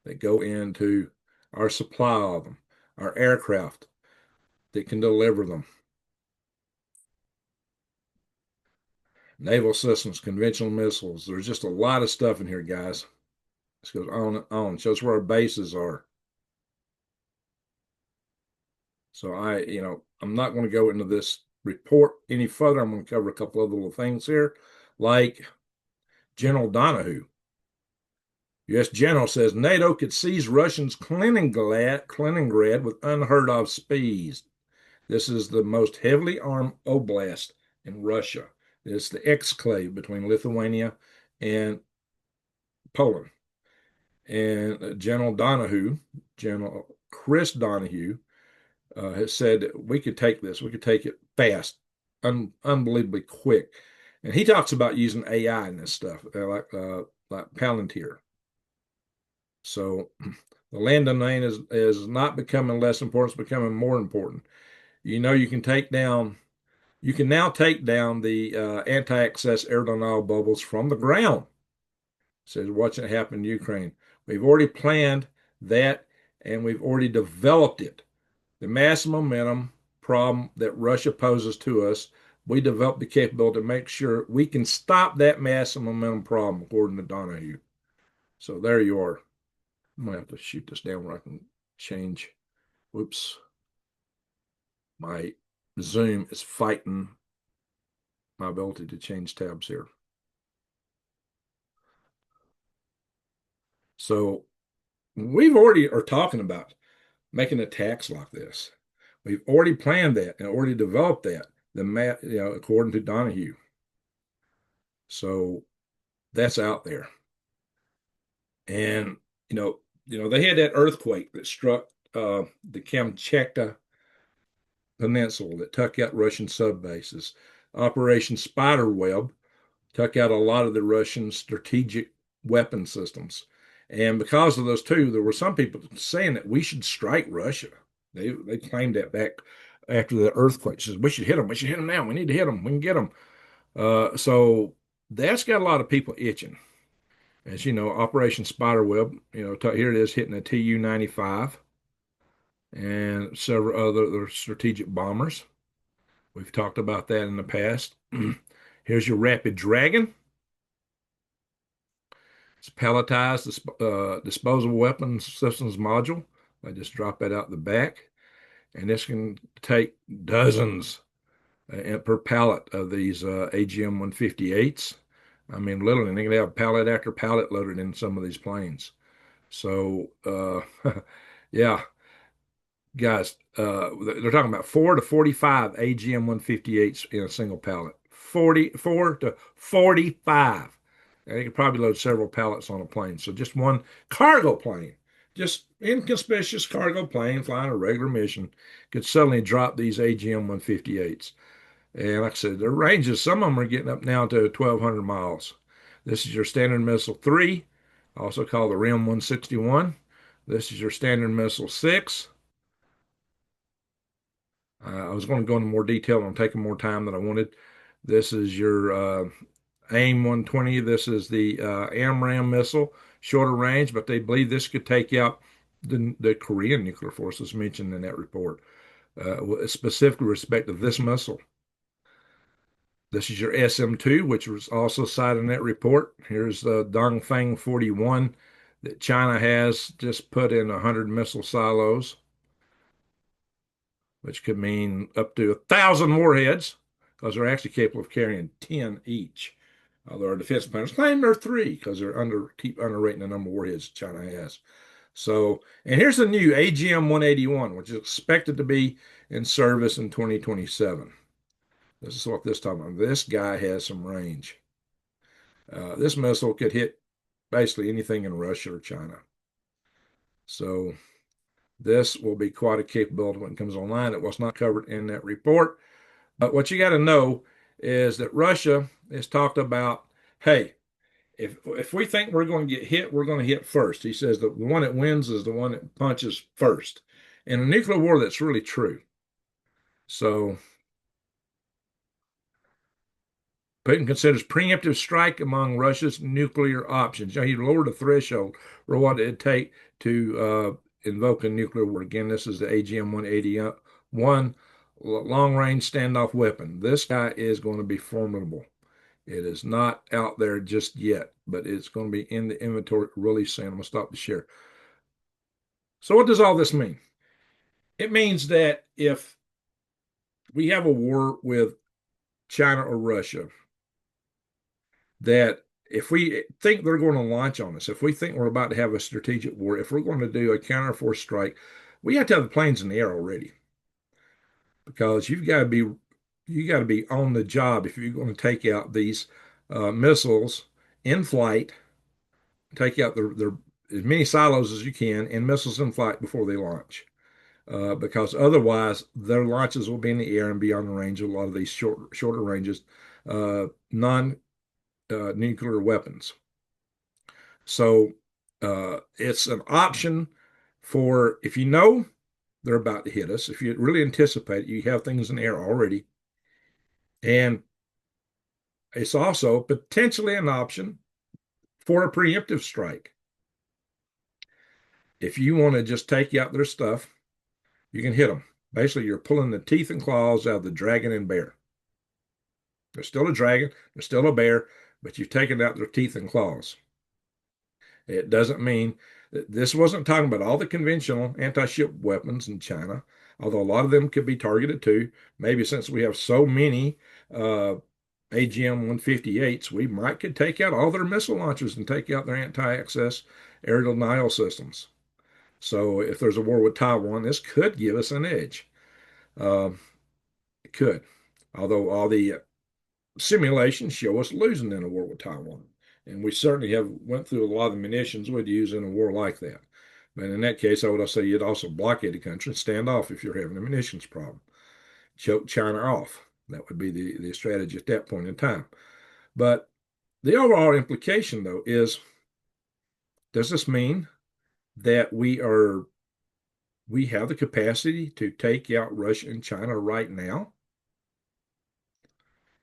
They go into our supply of them, our aircraft that can deliver them, naval systems, conventional missiles. There's just a lot of stuff in here, guys. This goes on and on. Shows where our bases are. So I'm not going to go into this report any further. I'm going to cover a couple other little things here, like General Donahue. U.S. General says NATO could seize Russians' Kaliningrad with unheard of speeds. This is the most heavily armed oblast in Russia. It's the exclave between Lithuania and Poland. And General Chris Donahue, has said that we could take this. We could take it fast, unbelievably quick. And he talks about using AI in this stuff, like Palantir. So the land domain is not becoming less important; it's becoming more important. You can take down You can now take down the anti-access air denial bubbles from the ground. So watching it happen in Ukraine. We've already planned that and we've already developed it. The mass momentum problem that Russia poses to us, we developed the capability to make sure we can stop that mass momentum problem, according to Donahue. So there you are. I'm going to have to shoot this down where I can change. Whoops. My Zoom is fighting my ability to change tabs here. So we've already are talking about making attacks like this. We've already planned that and already developed that. According to Donahue. So that's out there. And they had that earthquake that struck the Kamchatka Peninsula that took out Russian sub bases. Operation Spiderweb took out a lot of the Russian strategic weapon systems. And because of those two, there were some people saying that we should strike Russia. They claimed that back after the earthquake. Says we should hit them. We should hit them now. We need to hit them. We can get them. So that's got a lot of people itching. As you know, Operation Spiderweb. Here it is hitting a Tu-95 and several other strategic bombers. We've talked about that in the past. Here's your Rapid Dragon. It's a palletized disposable weapons systems module. I just drop that out the back. And this can take dozens per pallet of these AGM 158s. I mean, literally, they can have pallet after pallet loaded in some of these planes. So, yeah, guys, they're talking about 4 to 45 AGM 158s in a single pallet. 4 to 45. And you could probably load several pallets on a plane. So just one cargo plane, just inconspicuous cargo plane flying a regular mission could suddenly drop these AGM 158s. And like I said, their ranges, some of them are getting up now to 1,200 miles. This is your Standard Missile 3, also called the RIM 161. This is your Standard Missile 6. I was going to go into more detail. I'm taking more time than I wanted. This is your AIM 120. This is the AMRAAM missile, shorter range, but they believe this could take out the Korean nuclear forces mentioned in that report, specifically with respect to this missile. This is your SM-2, which was also cited in that report. Here's the Dongfang 41 that China has just put in 100 missile silos, which could mean up to 1,000 warheads, because they're actually capable of carrying 10 each. Although our defense planners claim they're 3 because they're keep underrating the number of warheads China has. So, and here's the new AGM 181, which is expected to be in service in 2027. This is what this talking about. This guy has some range. This missile could hit basically anything in Russia or China. So this will be quite a capability when it comes online. It was not covered in that report. But what you got to know is that Russia has talked about, hey, if we think we're going to get hit, we're going to hit first. He says that the one that wins is the one that punches first. In a nuclear war, that's really true. So Putin considers preemptive strike among Russia's nuclear options. He lowered the threshold for what it'd take to invoke a nuclear war. Again, this is the AGM 181 long range standoff weapon. This guy is going to be formidable. It is not out there just yet, but it's going to be in the inventory really soon. I'm going to stop the share. So, what does all this mean? It means that if we have a war with China or Russia, that if we think they're going to launch on us, if we think we're about to have a strategic war, if we're going to do a counterforce strike, we have to have the planes in the air already, because you got to be on the job if you're going to take out these missiles in flight, take out their as many silos as you can, and missiles in flight before they launch. Because otherwise, their launches will be in the air and beyond the range of a lot of these shorter ranges, non nuclear weapons. So it's an option for if you know they're about to hit us, if you really anticipate, you have things in the air already, And it's also potentially an option for a preemptive strike. If you want to just take out their stuff, you can hit them. Basically, you're pulling the teeth and claws out of the dragon and bear. They're still a dragon, they're still a bear, but you've taken out their teeth and claws. It doesn't mean that this wasn't talking about all the conventional anti-ship weapons in China, although a lot of them could be targeted too. Maybe since we have so many AGM-158s, we might could take out all their missile launchers and take out their anti-access aerial denial systems. So if there's a war with Taiwan, this could give us an edge. Uh, it could, although all the simulations show us losing in a war with Taiwan. And we certainly have went through a lot of the munitions we'd use in a war like that. But in that case, I would say you'd also blockade the country and stand off if you're having a munitions problem. Choke China off. That would be the strategy at that point in time. But the overall implication, though, is does this mean that we have the capacity to take out Russia and China right now?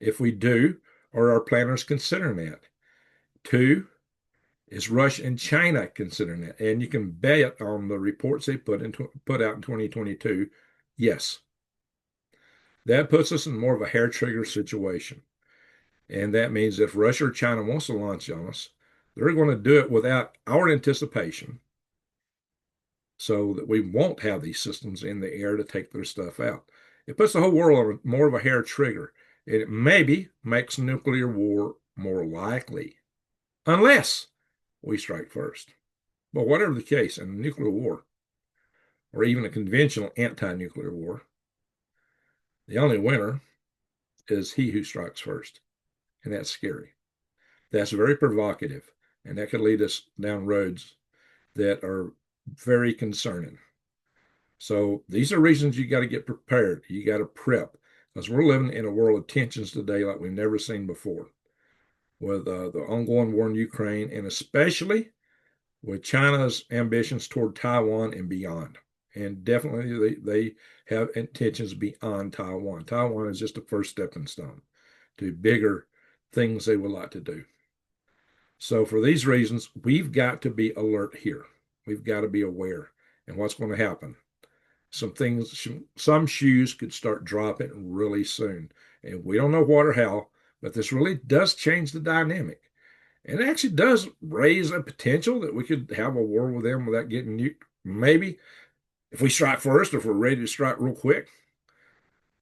If we do, are our planners considering that? Two, is Russia and China considering that? And you can bet on the reports they put out in 2022, yes. That puts us in more of a hair trigger situation. And that means if Russia or China wants to launch on us, they're going to do it without our anticipation so that we won't have these systems in the air to take their stuff out. It puts the whole world on more of a hair trigger. And it maybe makes nuclear war more likely, unless we strike first. But whatever the case, in a nuclear war, or even a conventional anti-nuclear war, the only winner is he who strikes first. And that's scary. That's very provocative. And that could lead us down roads that are very concerning. So these are reasons you got to get prepared. You got to prep, because we're living in a world of tensions today like we've never seen before, with the ongoing war in Ukraine, and especially with China's ambitions toward Taiwan and beyond. And definitely they have intentions beyond Taiwan. Taiwan is just a first stepping stone to bigger things they would like to do. So for these reasons, we've got to be alert here. We've got to be aware and what's going to happen. Some shoes could start dropping really soon. And we don't know what or how, but this really does change the dynamic. And it actually does raise a potential that we could have a war with them without getting nuked. Maybe if we strike first, if we're ready to strike real quick,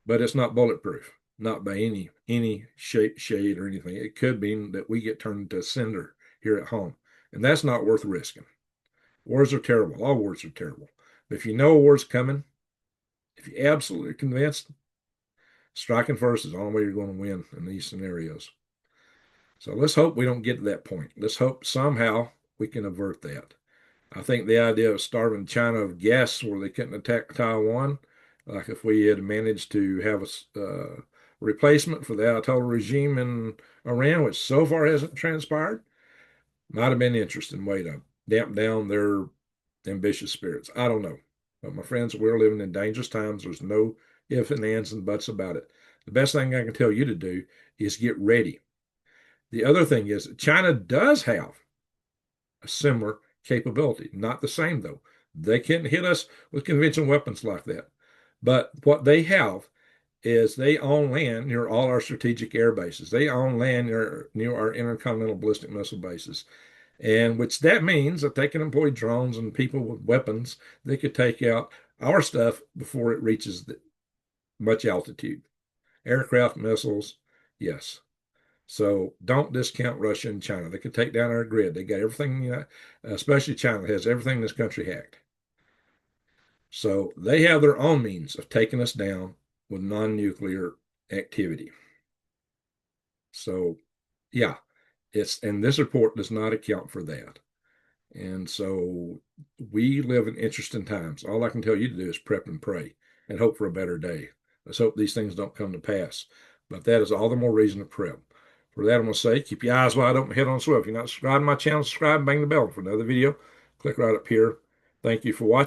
but it's not bulletproof, not by any shape, shade, or anything. It could be that we get turned into a cinder here at home, and that's not worth risking. Wars are terrible. All wars are terrible. But if you know a war's coming, if you're absolutely convinced, striking first is the only way you're going to win in these scenarios. So let's hope we don't get to that point. Let's hope somehow we can avert that. I think the idea of starving China of gas where they couldn't attack Taiwan, like if we had managed to have a replacement for the Ayatollah regime in Iran, which so far hasn't transpired, might have been an interesting way to damp down their ambitious spirits. I don't know. But my friends, we're living in dangerous times. There's no ifs and ands and buts about it. The best thing I can tell you to do is get ready. The other thing is China does have a similar capability. Not the same, though. They can't hit us with conventional weapons like that. But what they have is they own land near all our strategic air bases. They own land near our intercontinental ballistic missile bases. And which that means that they can employ drones and people with weapons. They could take out our stuff before it reaches much altitude. Aircraft, missiles, yes. So don't discount Russia and China. They can take down our grid. They got everything, especially China has everything in this country hacked. So they have their own means of taking us down with non-nuclear activity. So, yeah, and this report does not account for that. And so we live in interesting times. All I can tell you to do is prep and pray and hope for a better day. Let's hope these things don't come to pass. But that is all the more reason to prep. For that, I'm going to say, keep your eyes wide open, head on swivel. If you're not subscribed to my channel, subscribe and bang the bell for another video. Click right up here. Thank you for watching.